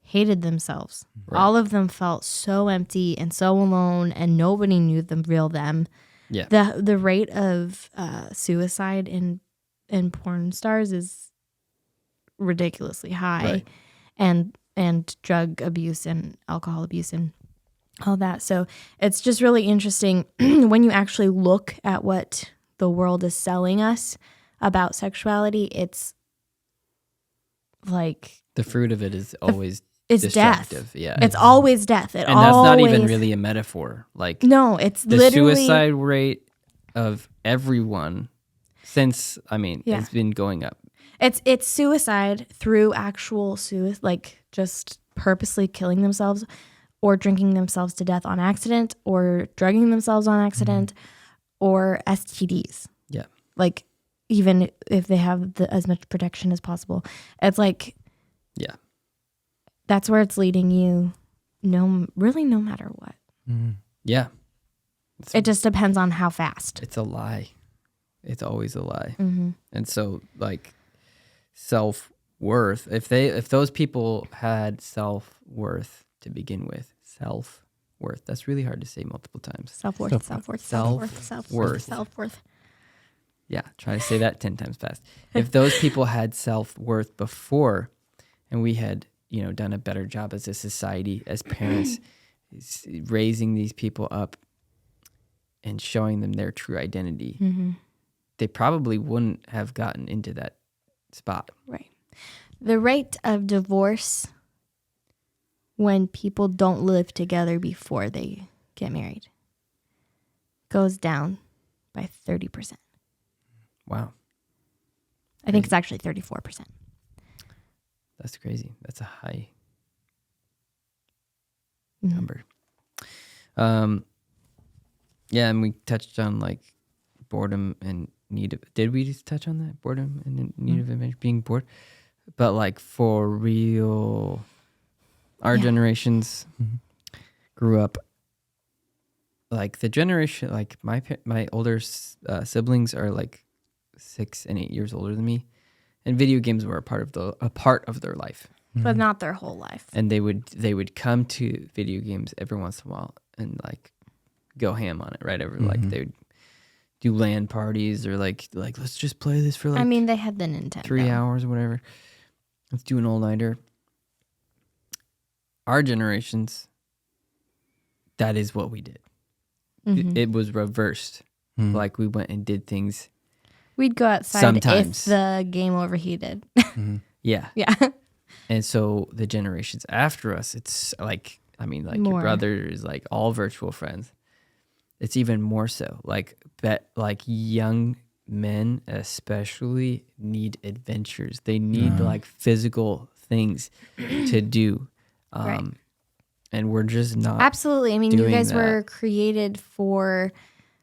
hated themselves. Right. All of them felt so empty and so alone, and nobody knew the real them. Yeah. The rate of suicide in porn stars is ridiculously high, right. and drug abuse and alcohol abuse and all that. So it's just really interesting when you actually look at what the world is selling us about sexuality. It's like the fruit of it is always it's destructive. Death. Yeah, it's always death. And that's not even really a metaphor. Like no, it's the literally suicide rate of everyone since it's been going up. It's suicide through actual suicide, like just purposely killing themselves or drinking themselves to death on accident or drugging themselves on accident or STDs. Yeah. Like even if they have as much protection as possible. It's like that's where it's leading you no matter what. Yeah. It just depends on how fast. It's a lie. It's always a lie. And so like self-worth, if those people had self-worth to begin with, self-worth, that's really hard to say multiple times. Self-worth. Yeah, try to say that 10 times fast. If those people had self-worth before, and we had, done a better job as a society, as parents, raising these people up and showing them their true identity, they probably wouldn't have gotten into that spot. Right. The rate of divorce when people don't live together before they get married goes down by 30%. Wow. I think it's actually 34%. That's crazy. That's a high number. Yeah, and we touched on like boredom and need of. Did we just touch on that? Boredom and need of image, being bored, but like for real Our Yeah. generations grew up like the generation, like my older siblings are like 6 and 8 years older than me, and video games were a part of their life. But not their whole life. And they would come to video games every once in a while and like go ham on it, right? Like they would do LAN parties or like let's just play this for like I mean, they had the Nintendo. 3 hours or whatever. Let's do an all-nighter. Our generations, that is what we did. It was reversed. Like we went and did things. We'd go outside Sometimes. if the game overheated. Yeah. Yeah. And so the generations after us, it's like, I mean, like More. your brother is like all virtual friends. It's even more so. Like young men especially need adventures. They need like physical things to do. Right. And we're just not. Absolutely. I mean, you doing guys that. were created for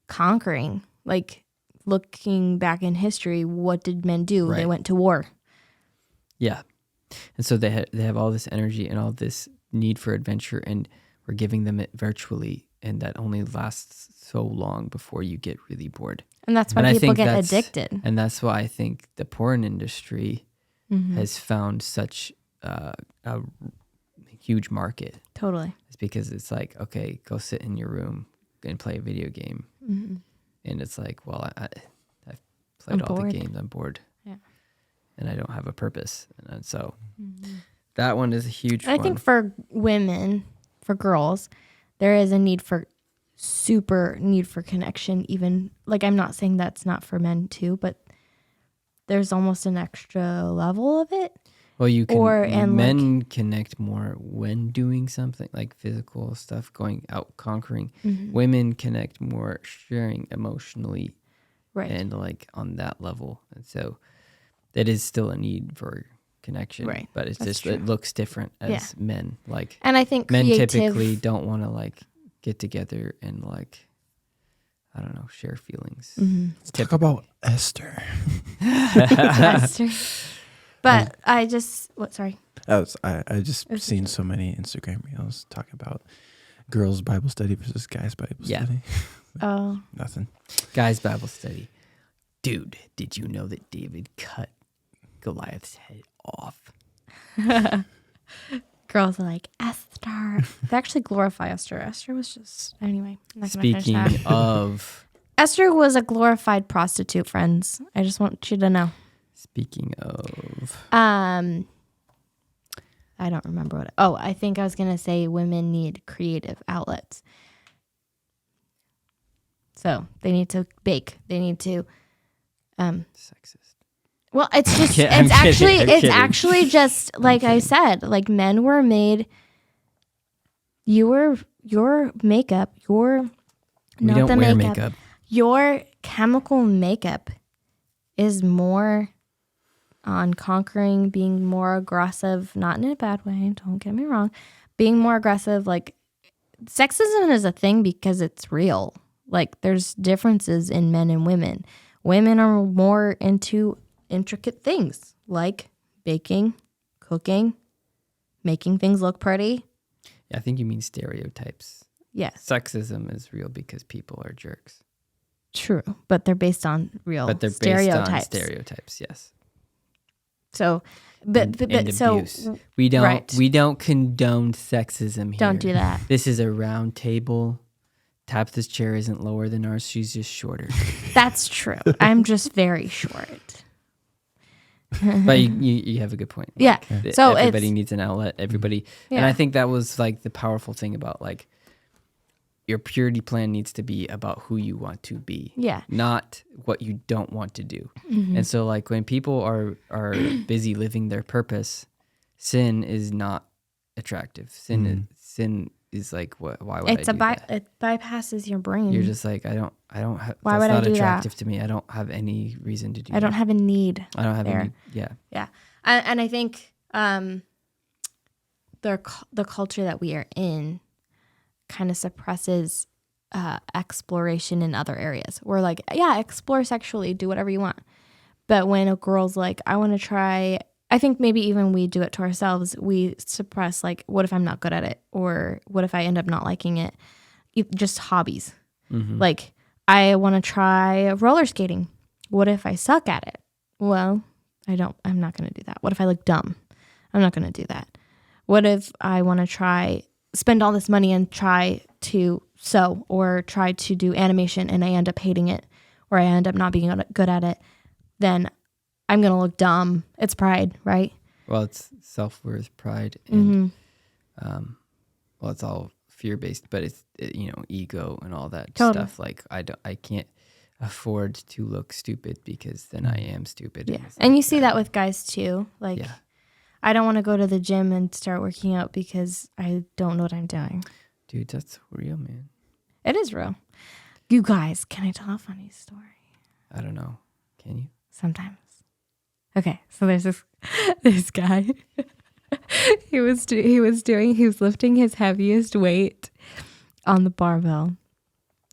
conquering. Like, looking back in history, what did men do? Right. They went to war. Yeah. And so they have all this energy and all this need for adventure, and we're giving them it virtually, and that only lasts so long before you get really bored. And that's why And I people think get that's- addicted. And that's why I think the porn industry has found such a huge market. Totally. It's because it's like, okay, go sit in your room and play a video game. And it's like, well, I've played I'm all bored. the games. I'm bored. Yeah. And I don't have a purpose. And so that one is a huge I one. think for women, for girls, there is a need for super need for connection. Even like, I'm not saying that's not for men too, but there's almost an extra level of it. Well, men like- connect more when doing something like physical stuff, going out conquering. Women connect more sharing emotionally, Right. and like on that level. And so that is still a need for connection, Right. but it's That's just true. it looks different as Yeah. men. Like And I think men creative, typically don't want to like get together and like, I don't know, share feelings. Let's talk about Esther. Esther. But I just sorry. I just seen so many Instagram reels talking about girls' Bible study versus guys' Bible study. Oh, Nothing. Guys, Bible study. Dude, did you know that David cut Goliath's head off? girls are like Esther. They actually glorify Esther. Esther was just anyway. I'm not gonna finish Speaking that. of Esther was a glorified prostitute, friends. I just want you to know. I don't remember what. I think I was gonna say women need creative outlets. So they need to bake. They need to. sexist. Well, it's just. Yeah, I'm it's kidding, actually. I'm It's kidding. actually just like I said. Like men were made. Your makeup. We don't wear makeup. Your chemical makeup is more on conquering, being more aggressive, not in a bad way, don't get me wrong, being more aggressive. Like, sexism is a thing because it's real. Like, there's differences in men and women. Women are more into intricate things like baking, cooking, making things look pretty. I think you mean stereotypes. Yes, Sexism is real because people are jerks. true, but they're based on real But they're stereotypes. based on stereotypes, yes. So, And so abuse. We don't right. we don't condone sexism here. Don't do that. This is a round table. Tabitha's chair isn't lower than ours. She's just shorter. That's true. I'm just very short. But you have a good point. Yeah. Like, So everybody it's- needs an outlet. Everybody, and Yeah. I think that was like the powerful thing about like your purity plan needs to be about who you want to be. Yeah. Not what you don't want to do. Mm-hmm. And so like when people are busy living their purpose, sin is not attractive. Sin is like what? Why would It's I do that? it bypasses your brain. You're just like I don't. Why that's would I not do that? attractive to me. I don't have any reason to do. I don't that. have a need. I don't have there. any. Yeah. Yeah, and I think the culture that we are in kind of suppresses exploration in other areas. We're like, yeah, explore sexually, do whatever you want. But when a girl's like, I want to try I think maybe even we do it to ourselves. We suppress, like, what if I'm not good at it? Or what if I end up not liking it? Just hobbies. Like, I want to try roller skating. What if I suck at it? Well, I'm not going to do that. What if I look dumb? I'm not going to do that. What if I want to spend all this money and try to sew or try to do animation and I end up hating it or I end up not being good at it? Then I'm going to look dumb. It's pride, right? Well, it's self-worth, pride, and well, it's all fear-based, but it's ego and all that stuff. Like I can't afford to look stupid because then I am stupid. Yeah, and you see that with guys too. Like, I don't want to go to the gym and start working out because I don't know what I'm doing. Dude, that's real, man. It is real. You guys, can I tell a funny story? I don't know. Can you? Sometimes. Okay, so there's this guy. he was lifting his heaviest weight on the barbell.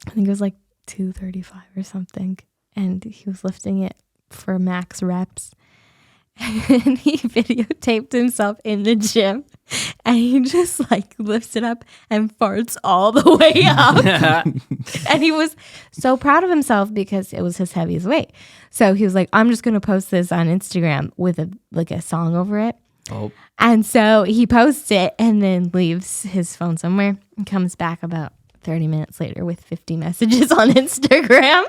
I think it was like 235 or something, and he was lifting it for max reps. And he videotaped himself in the gym, and he just like lifts it up and farts all the way up. And he was so proud of himself because it was his heaviest weight. So he was like, I'm just going to post this on Instagram with a song over it. Oh. And so he posts it and then leaves his phone somewhere and comes back about 30 minutes later with 50 messages on Instagram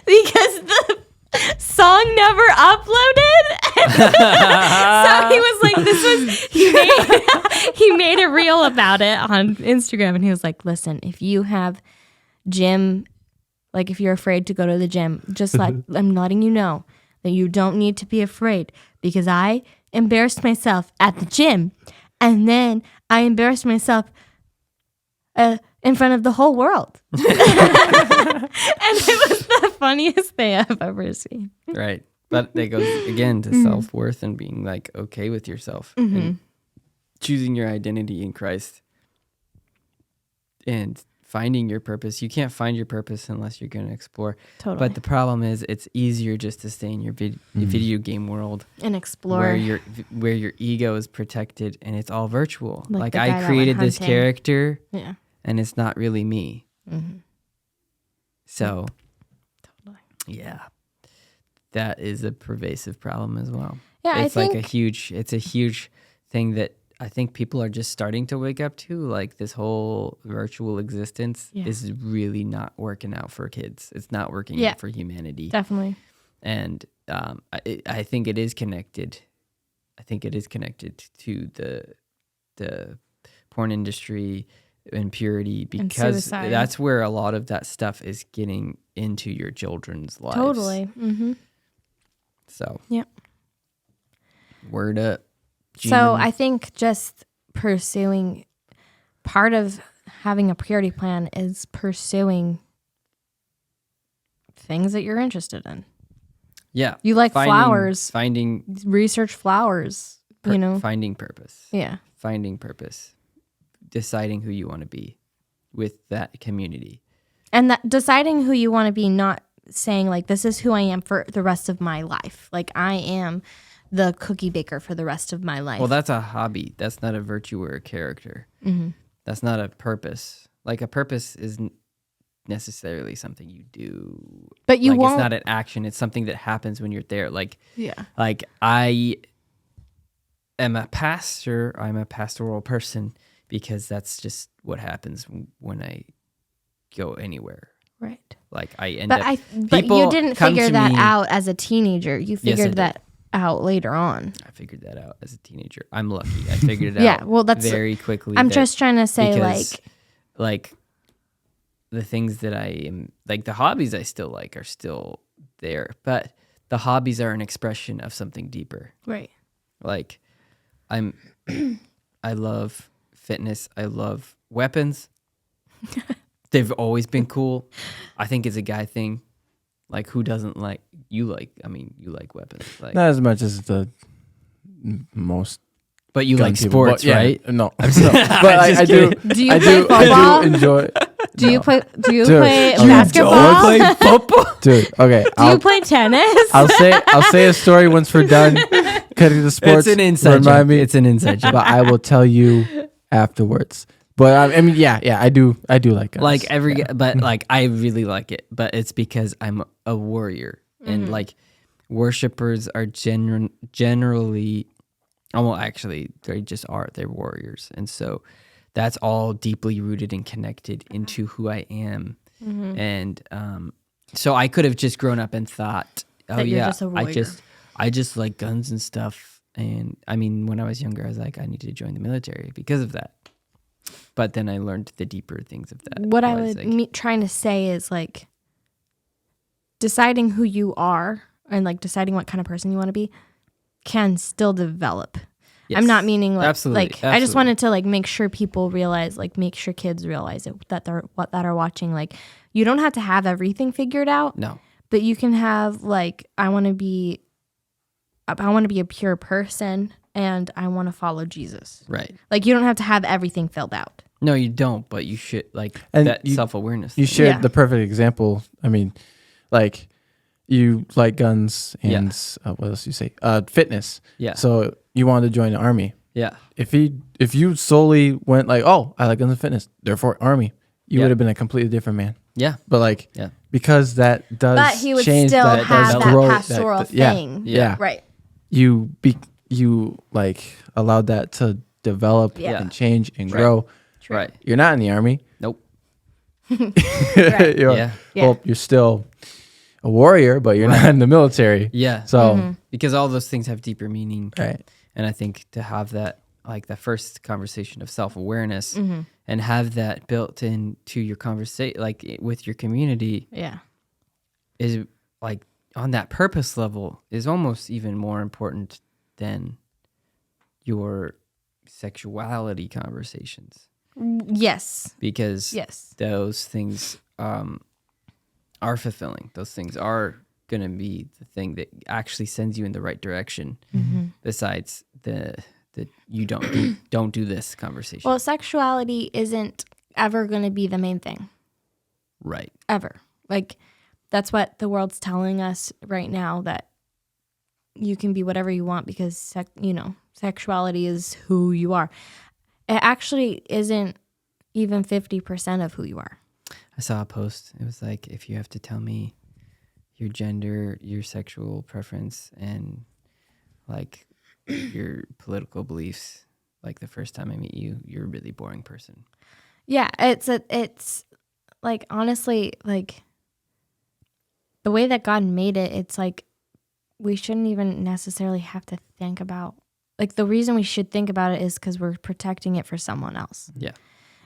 because the song never uploaded. So he was like, he made a reel about it on Instagram, and he was like, listen, if you have gym, like if you're afraid to go to the gym, I'm letting you know that you don't need to be afraid, because I embarrassed myself at the gym, and then I embarrassed myself in front of the whole world. And it was the funniest thing I've ever seen. Right. But that goes again to self-worth and being like okay with yourself and choosing your identity in Christ and finding your purpose. You can't find your purpose unless you're going to explore. Totally. But the problem is it's easier just to stay in your video game world and explore where your ego is protected and it's all virtual. Like I created this character. Yeah. And it's not really me. Mm-hmm. So, totally. Yeah, that is a pervasive problem as well. Yeah, it's like a huge thing that I think people are just starting to wake up to. Like this whole virtual existence is really not working out for kids. It's not working out for humanity. Definitely. And I think it is connected. I think it is connected to the porn industry. Impurity, because that's where a lot of that stuff is getting into your children's lives. Totally. Mm-hmm. So, yep. Word up. So I think just pursuing, part of having a purity plan is pursuing things that you're interested in. Yeah. You like flowers. Research flowers, Finding purpose. Yeah. Finding purpose. Deciding who you want to be with that community. And that deciding who you want to be, not saying like, this is who I am for the rest of my life. Like I am the cookie baker for the rest of my life. Well, that's a hobby. That's not a virtue or a character. Mm-hmm. That's not a purpose. Like a purpose isn't necessarily something you do. But you won't. It's not an action. It's something that happens when you're there. Like I am a pastor. I'm a pastoral person. Because that's just what happens when I go anywhere. Right. Like I end up. But you didn't figure that out as a teenager. You figured that out later on. I figured that out as a teenager. I'm lucky. I figured it out that's very quickly. I'm just trying to say like the things that I am, like the hobbies I still like are still there. But the hobbies are an expression of something deeper. Right. Like I love fitness. I love weapons. They've always been cool. I think it's a guy thing. Like who doesn't like you like weapons. Like not as much as the most. But you like sports, right? No. But I do. Do you play football? I do enjoy. Do you play Dude, basketball? play football. Dude, okay. Do you play tennis? I'll say a story once we're done cutting the sports. It's an inside Remind joke. me, It's an inside joke. but I will tell you afterwards. But I mean, yeah, I do like guns. Like but like I really like it, but it's because I'm a warrior, and like worshipers are generally, well, actually, they're warriors, and so that's all deeply rooted and connected into who I am, and so I could have just grown up and thought, oh That you're yeah, just a warrior. I just like guns and stuff, and I mean, when I was younger, I was like, I need to join the military because of that. But then I learned the deeper things of that. What I would trying to say is like deciding who you are and like deciding what kind of person you want to be can still develop. Yes. I'm not meaning like Absolutely, like I just wanted to like make sure people realize, like make sure kids realize it, that are watching, like you don't have to have everything figured out. No. But you can have like I want to be a pure person and I want to follow Jesus. Right. Like you don't have to have everything filled out. No, you don't, but you should, like, And that self-awareness. You shared Yeah. the perfect example. I mean, like you like guns and what else you say? Fitness. Yeah. So you wanted to join the army. Yeah. If you solely went like, oh, I like guns and fitness, therefore army, you Yeah. would have been a completely different man. Yeah. But like, Yeah. because that does But he would change still that, have does that grow, pastoral thing. Yeah. Right. You like allowed that to develop Yeah. and change and Right. grow. True. Right. You're not in the army. Nope. Right. You're, Yeah. Yeah. Well, you're still a warrior, but you're not in the military. Yeah. So, Because all those things have deeper meaning. right. And I think to have that, like the first conversation of self-awareness and have that built into your conversation, like with your community, Yeah. is like on that purpose level is almost even more important than your sexuality conversations, Yes. because Yes. those things are fulfilling. Those things are going to be the thing that actually sends you in the right direction, besides the you don't do this conversation. Well, sexuality isn't ever going to be the main thing. Right. Ever. Like, that's what the world's telling us right now, that you can be whatever you want because, sexuality is who you are. It actually isn't even 50% of who you are. I saw a post. It was like, if you have to tell me your gender, your sexual preference, and like your political beliefs, like the first time I meet you, you're a really boring person. Yeah, it's like, honestly, like the way that God made it, it's like we shouldn't even necessarily have to think about, like the reason we should think about it is because we're protecting it for someone else. Yeah.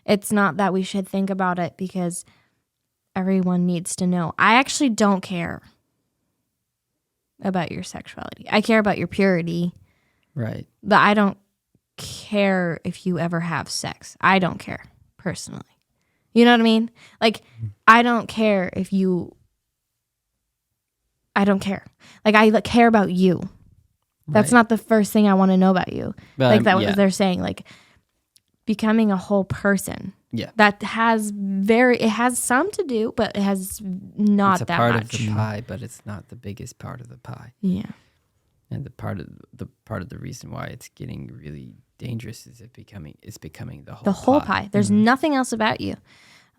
It's not that we should think about it because everyone needs to know. I actually don't care about your sexuality. I care about your purity, Right. but I don't care if you ever have sex. I don't care personally. You know what I mean? Like, I don't care if you... I don't care. Like, I care about you. That's Right. not the first thing I want to know about you. But Like, that yeah. was they're saying, like, becoming a whole person. Yeah. That it has some to do, but it has not It's a that part much. of the pie, but it's not the biggest part of the pie. Yeah. And the part of the reason why it's getting really dangerous is it's becoming the whole The whole pie. There's nothing else about you.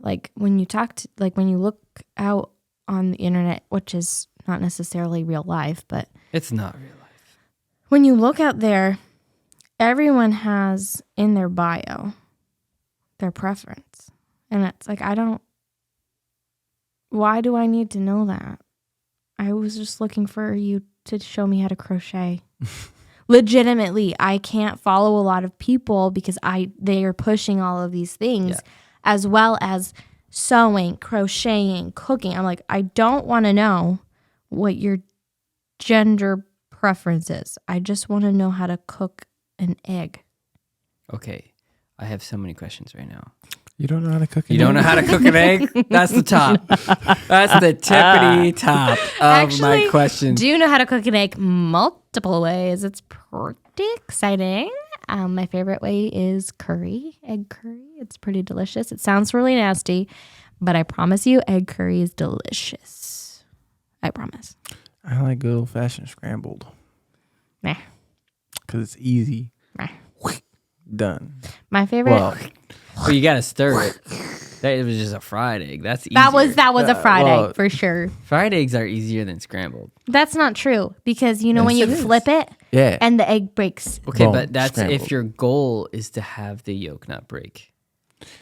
Like when you when you look out on the internet, which is not necessarily real life, but It's not real life. when you look out there, everyone has in their bio their preference. And it's like, why do I need to know that? I was just looking for you to show me how to crochet. Legitimately, I can't follow a lot of people because they are pushing all of these things, as well as sewing, crocheting, cooking. I'm like, I don't want to know what your gender preference is. I just want to know how to cook an egg. Okay. I have so many questions right now. You don't know how to cook. You don't know how to cook an egg? That's the top. That's the tippity top of Actually, my questions. Do you know how to cook an egg multiple ways? It's pretty exciting. My favorite way is curry, egg curry. It's pretty delicious. It sounds really nasty, but I promise you, egg curry is delicious. I promise. I like good old fashioned scrambled. Meh. Because it's easy. Meh. Done. My favorite. Well, you gotta stir it. That was just a fried egg. That's easier. That was a fried egg for sure. Fried eggs are easier than scrambled. That's not true because when you flip it, and the egg breaks. Okay, Boom, but that's scrambled. if your goal is to have the yolk not break.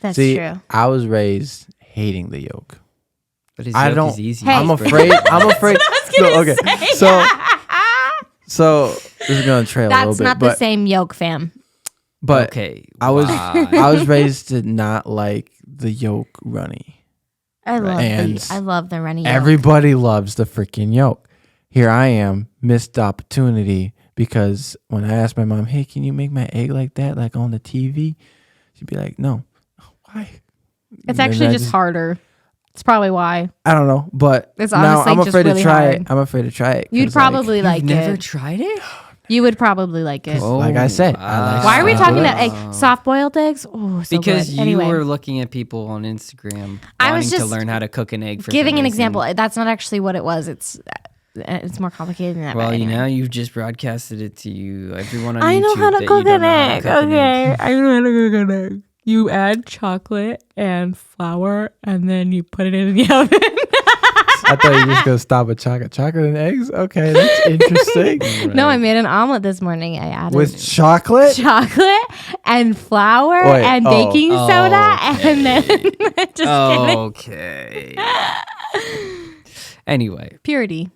That's See, true. I was raised hating the yolk. But his I yolk don't. is easy. Hey. I'm afraid. No, okay. So this is gonna trail a little That's bit. not the same yolk, fam. But Okay, I was why? I was raised to not like the yolk runny. I And love the runny yolk. Everybody loves the freaking yolk. Here I am, missed opportunity because when I asked my mom, "Hey, can you make my egg like that, like on the TV?" She'd be like, "No, why?" It's actually just harder. It's probably why. I don't know, but It's now honestly I'm just afraid really to try hard. it. I'm afraid to try it. You'd 'cause, probably like You've never it. tried it? You would probably like it. Like I said, I like Why are we talking scrambled about eggs. egg? Soft-boiled eggs? Oh, so Because good. you Anyway, were looking at people on Instagram I wanting was to just learn how to cook an egg. For giving some an reason. example. That's not actually what it was. It's more complicated than that. Well, but anyway. now you've just broadcasted it to you, everyone on I YouTube. know how to that you cook don't an know how to egg. cook an egg. Okay, I know how to cook an egg. You add chocolate and flour, and then you put it in the oven. I thought you were just gonna stop at chocolate and eggs. Okay, that's interesting. No, I made an omelet this morning. I added With chocolate. chocolate and flour Wait, and baking soda, and then just kidding. Okay. Anyway, Purity.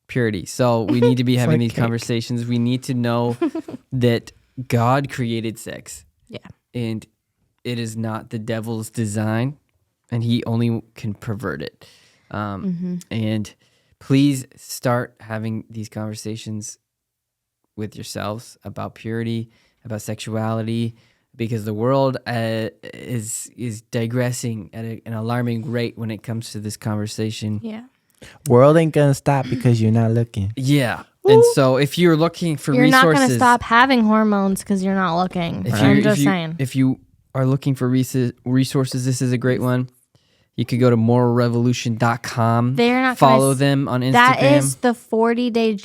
purity. So we need to be having like these cake. conversations. We need to know that God created sex. Yeah. And it is not the devil's design, and he only can pervert it. And please start having these conversations with yourselves about purity, about sexuality, because the world is digressing at an alarming rate when it comes to this conversation. Yeah. World ain't gonna stop because you're not looking. Yeah. And so if you're looking for You're resources, not going to stop having hormones because you're not looking. I'm just saying. If you are looking for resources, this is a great one. You could go to moralrevolution.com. They're not follow guys, them on Instagram. That is the 40-day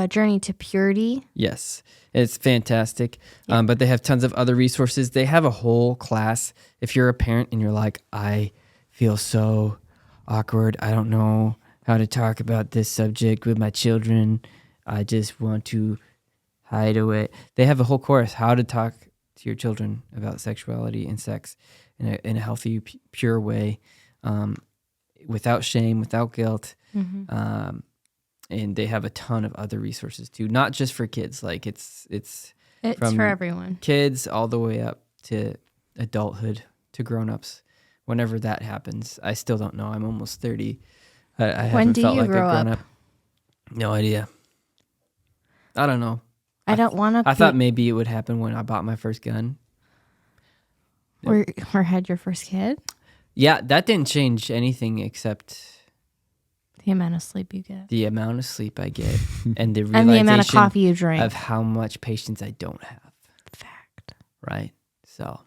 journey to purity. Yes, it's fantastic. But they have tons of other resources. They have a whole class. If you're a parent and you're like, I feel so awkward, I don't know how to talk about this subject with my children, I just want to hide away. They have a whole course, how to talk to your children about sexuality and sex in a healthy, pure way, without shame, without guilt. And they have a ton of other resources too, not just for kids. Like it's from for everyone. kids all the way up to adulthood, to grown-ups. Whenever that happens, I still don't know. I'm almost 30. I haven't do felt you like grow a grown up? up. No idea. I don't know. I don't want to. I thought maybe it would happen when I bought my first gun. Or had your first kid? Yeah, that didn't change anything except The amount of sleep you get. the amount of sleep I get and the realization And the amount of coffee you drink. of how much patience I don't have. Fact. Right? So,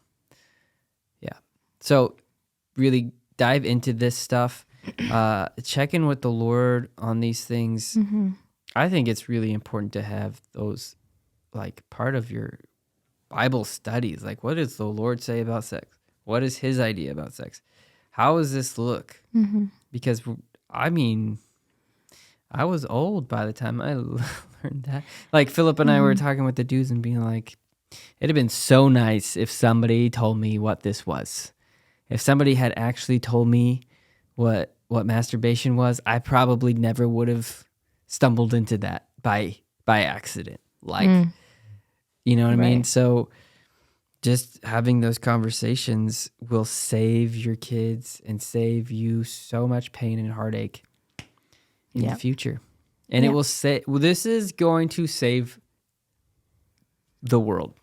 yeah. So, really dive into this stuff. Check in with the Lord on these things. I think it's really important to have those like part of your Bible studies. Like, what does the Lord say about sex? What is his idea about sex? How does this look? Because, I mean, I was old by the time I learned that. Like, Philip and I were talking with the dudes and being like, it'd have been so nice if somebody told me what this was. If somebody had actually told me what masturbation was, I probably never would have stumbled into that by accident. Like, you know what I mean? Right. So just having those conversations will save your kids and save you so much pain and heartache in the future. And it will say, well, this is going to save the world.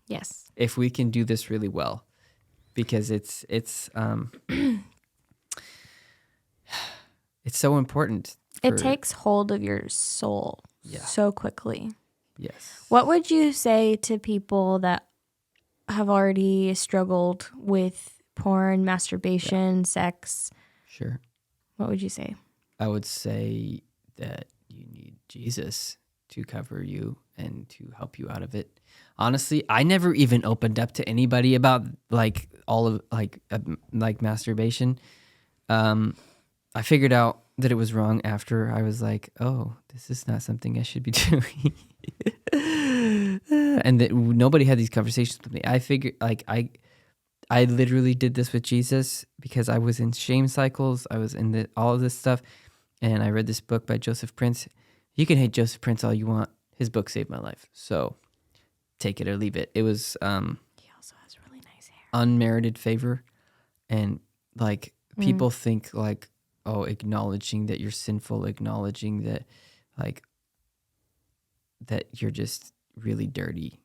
Yes. If we can do this really well, because it's so important. It takes hold of your soul so quickly. Yes. What would you say to people that have already struggled with porn, masturbation, sex? Sure. What would you say? I would say that you need Jesus to cover you and to help you out of it. Honestly, I never even opened up to anybody about like all of like masturbation. I figured out that it was wrong after I was like, oh, this is not something I should be doing. And that nobody had these conversations with me. I figured like I literally did this with Jesus because I was in shame cycles. I was in all of this stuff. And I read this book by Joseph Prince. You can hate Joseph Prince all you want. His book saved my life. So take it or leave it. It was He also has really nice hair. unmerited favor. And like people think like, oh, acknowledging that you're sinful, acknowledging that like that you're just really dirty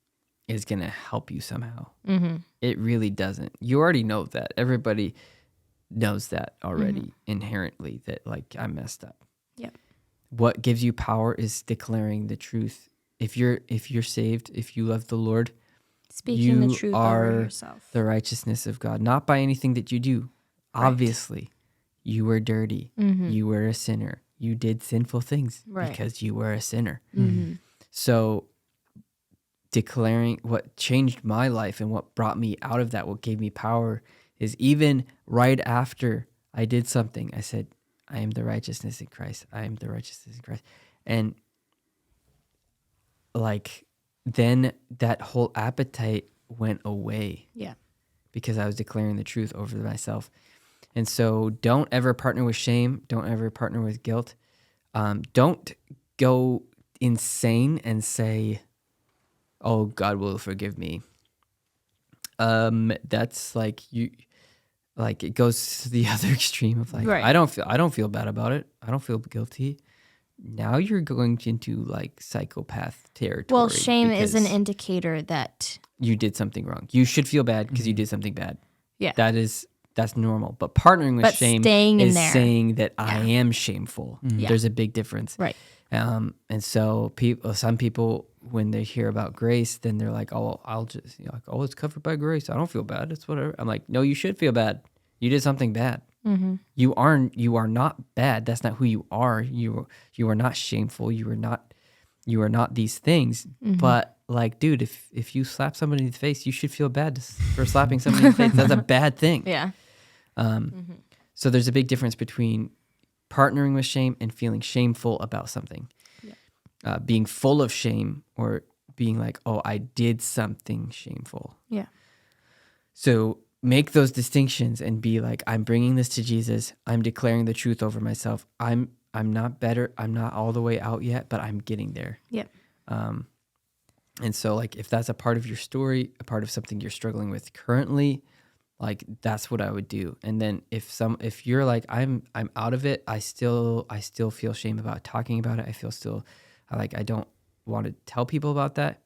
is going to help you somehow. Mm-hmm. It really doesn't. You already know that. Everybody knows that already inherently, that like I'm messed up. Yep. What gives you power is declaring the truth. If you're saved, if you love the Lord, Speaking you the truth are over yourself. the righteousness of God, not by anything that you do. Right. Obviously, you were dirty. You were a sinner. You did sinful things because you were a sinner. So declaring what changed my life and what brought me out of that, what gave me power, is even right after I did something, I said, I am the righteousness in Christ. I am the righteousness in Christ. And like, then that whole appetite went away. Yeah. Because I was declaring the truth over myself. And so don't ever partner with shame. Don't ever partner with guilt. Don't go insane and say, oh, God will forgive me. That's like it goes to the other extreme of like, Right. I don't feel bad about it. I don't feel guilty. Now you're going into like psychopath territory. Well, shame is an indicator that you did something wrong. You should feel bad because you did something bad. Yeah. That's normal. But partnering with shame is saying that I am shameful. Yeah. There's a big difference. Right. And so some people, when they hear about grace, then they're like, oh, I'll just, like, oh, it's covered by grace. I don't feel bad. It's whatever. I'm like, no, you should feel bad. You did something bad. Mm-hmm. You are not bad. That's not who you are. You are not shameful. You are not these things. But like, dude, if you slap somebody in the face, you should feel bad for slapping somebody in the face. That's a bad thing. Yeah. So there's a big difference between partnering with shame and feeling shameful about something. Yeah. Being full of shame or being like, oh, I did something shameful. Yeah. So make those distinctions and be like, I'm bringing this to Jesus. I'm declaring the truth over myself. I'm not better. I'm not all the way out yet, but I'm getting there. Yep. And so like, if that's a part of your story, a part of something you're struggling with currently, like that's what I would do. And then if you're like, I'm out of it, I still feel shame about talking about it. I don't want to tell people about that.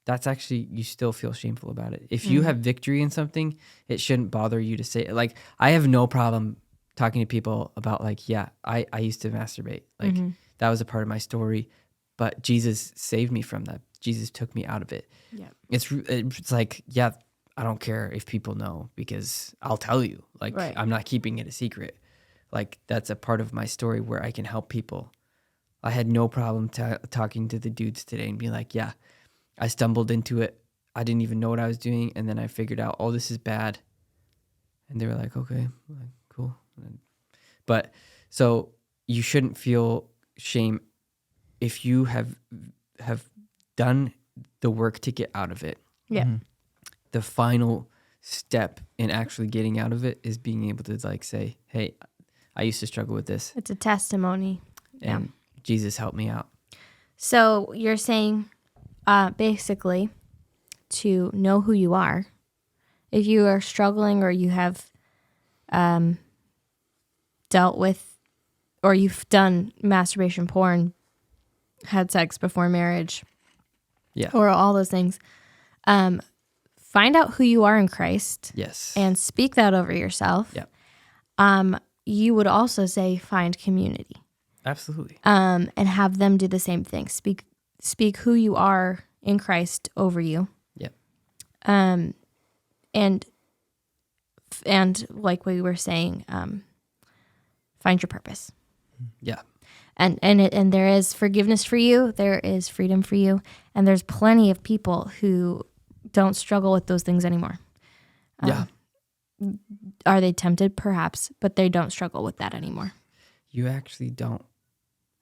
That's actually, you still feel shameful about it. If you have victory in something, it shouldn't bother you to say it. Like, I have no problem talking to people about like, yeah, I used to masturbate. Like that was a part of my story, but Jesus saved me from that. Jesus took me out of it. Yeah. It's like, yeah, I don't care if people know because I'll tell you. Like, Right. I'm not keeping it a secret. Like, that's a part of my story where I can help people. I had no problem talking to the dudes today and being like, yeah, I stumbled into it. I didn't even know what I was doing. And then I figured out, oh, this is bad. And they were like, okay, cool. But so you shouldn't feel shame if you have done the work to get out of it. Yeah. The final step in actually getting out of it is being able to like say, hey, I used to struggle with this. It's a testimony. And Jesus helped me out. So you're saying basically to know who you are. If you are struggling or you have dealt with or you've done masturbation, porn, had sex before marriage, or all those things, find out who you are in Christ. Yes. And speak that over yourself. Yeah. You would also say find community. Absolutely. And have them do the same thing. Speak speak who you are in Christ over you. Yep. And like we were saying, find your purpose. Yeah. And there is forgiveness for you. There is freedom for you. And there's plenty of people who don't struggle with those things anymore. Yeah. Are they tempted? Perhaps, but they don't struggle with that anymore. You actually don't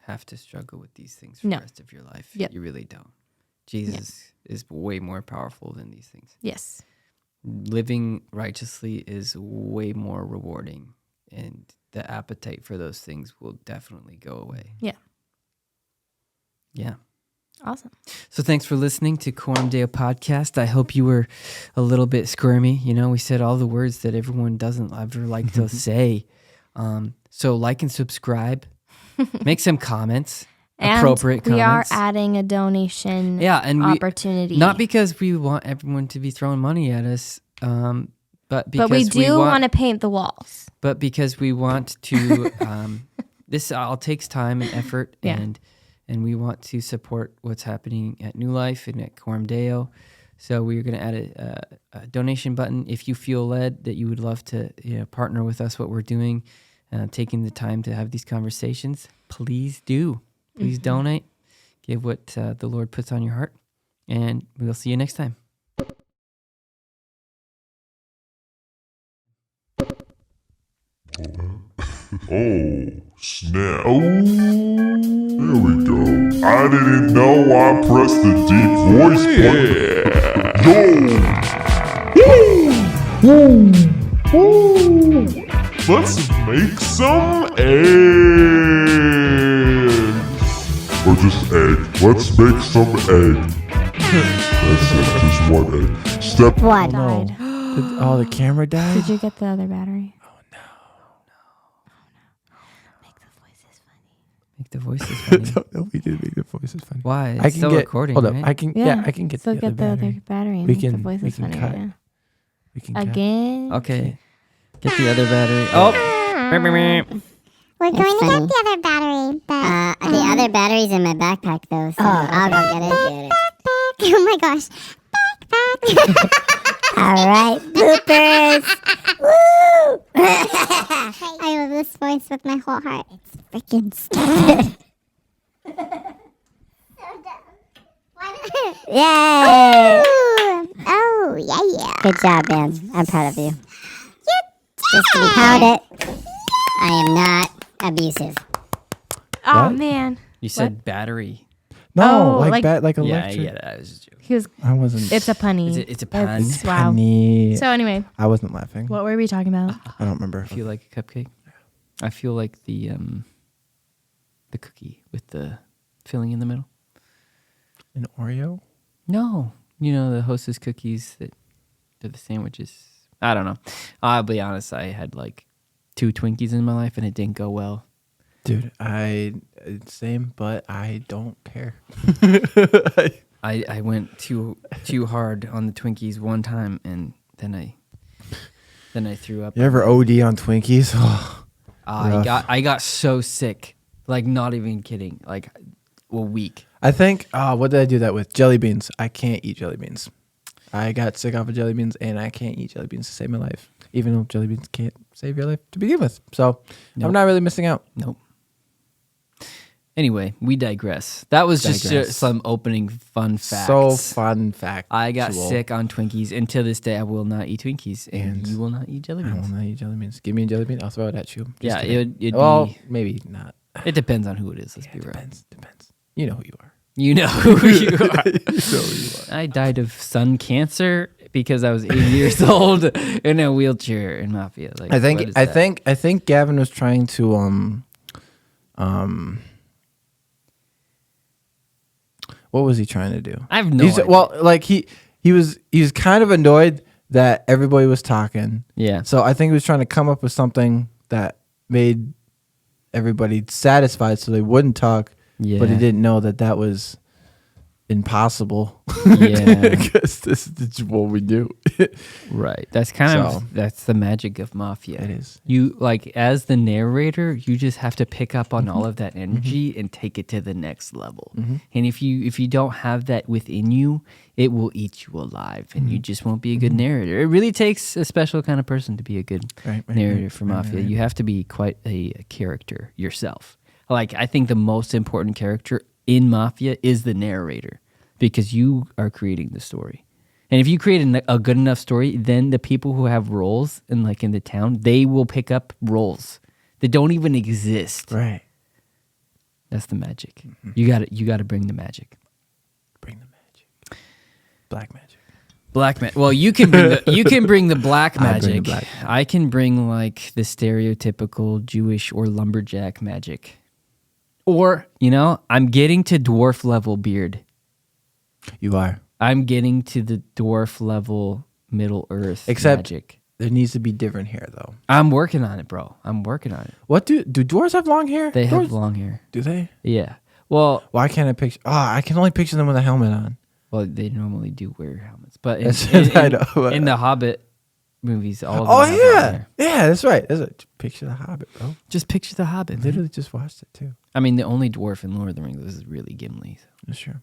have to struggle with these things for the rest of your life. Yep. You really don't. Jesus is way more powerful than these things. Yes. Living righteously is way more rewarding, and the appetite for those things will definitely go away. Yeah. Yeah. Awesome. So thanks for listening to Coram Deo podcast. I hope you were a little bit squirmy. You know, we said all the words that everyone doesn't ever like to say. So like and subscribe. Make some comments. And appropriate comments. We are adding a donation opportunity. Not because we want everyone to be throwing money at us, but because we do want to paint the walls. But because we want to, this all takes time and effort, and we want to support what's happening at New Life and at Coram Deo. So we're going to add a donation button. If you feel led that you would love to partner with us, what we're doing, taking the time to have these conversations, please do. Please donate. Give what the Lord puts on your heart. And we'll see you next time. Oh, snap. Oh, there we go. I didn't know I pressed the deep voice button. Yo! Woo! Let's make some eggs. Or just egg. Let's make some egg. That's it, just one egg. Step What? No. Died. The camera died? Did you get the other battery? Make the voices funny. No, we did make the voices funny. Why? It's still recording, hold right? up. I can get still the get other the battery. other battery. And We make can- the voices we can funny. cut. Yeah. We can cut. Again. Okay. Get the other battery. Oh! We're going to get the other battery, but The other battery's in my backpack, though, so I'll go get it. oh my gosh, backpack. All right, bloopers. Woo! I love this voice with my whole heart. It's freaking stupid. Yay! Oh yeah. Good job, man. I'm proud of you. Just to be counted, I am not abusive. Oh What? man. You said battery. No, Oh, like like- electric. Yeah, I was just joking. He was. I wasn't. It's a punny. It's a pun. Wow. funny. So anyway, I wasn't laughing. what were we talking about? I don't remember. I feel like a cupcake. I feel like the cookie with the filling in the middle. An Oreo? No, the Hostess cookies that they're the sandwiches. I don't know. I'll be honest. I had like 2 Twinkies in my life, and it didn't go well. Dude, same, but I don't care. I went too hard on the Twinkies one time, and then I threw up. You ever OD on Twinkies? Oh, I got so sick, like not even kidding, like a week. I think, what did I do that with? Jelly beans. I can't eat jelly beans. I got sick off of jelly beans, and I can't eat jelly beans to save my life, even though jelly beans can't save your life to begin with. So Nope. I'm not really missing out. Nope. Anyway, we digress. That was just Digress. some opening fun facts. So fun fact. I got sick on Twinkies, and to this day, I will not eat Twinkies, and And you will not eat jelly I will beans. not eat jelly beans. Give me a jelly bean, I'll throw it at you. Just Yeah, kidding. it'd well, be. maybe not. It depends on who it is. Let's be real. Depends. You know who you are. You know who you are. You know who you are. I died of sun cancer because I was 80 years old in a wheelchair in Mafia. Like, I what think is I that? think I think Gavin was trying to what was he trying to do? I have no idea. Well, like he was kind of annoyed that everybody was talking. Yeah. So I think he was trying to come up with something that made everybody satisfied so they wouldn't talk. Yeah. But he didn't know that was impossible. Yeah. Because this is what we do. Right. That's kind So- of that's the magic of Mafia. It is. You like as the narrator, you just have to pick up on all of that energy and take it to the next level. And if you don't have that within you, it will eat you alive, and you just won't be a good narrator. It really takes a special kind of person to be a good Right, narrator for Mafia. You have to be quite a character yourself. Like I think the most important character in Mafia is the narrator, because you are creating the story. And if you create a good enough story, then the people who have roles in the town, they will pick up roles that don't even exist. Right. That's the magic. You got to bring the magic. Bring the magic. Black magic. Black magic. Well, you can bring the black I bring the magic. black I can bring like the stereotypical Jewish or lumberjack magic. Or, I'm getting to dwarf level beard. You are. I'm getting to the dwarf level Middle Earth Except magic. there needs to be different hair though. I'm working on it, bro. I'm working on it. What do dwarves have long hair? They Dwarves- have long hair. Do they? Yeah. Well, Why can't I picture? I can only picture them with a helmet on. they normally do wear helmets, but I know, but- in the Hobbit movies, all of them Oh have long yeah, hair. yeah. That's right. Picture the Hobbit, bro. Just picture the Hobbit. Man. Literally just watched it too. I mean, the only dwarf in Lord of the Rings is really Gimli. So. That's true.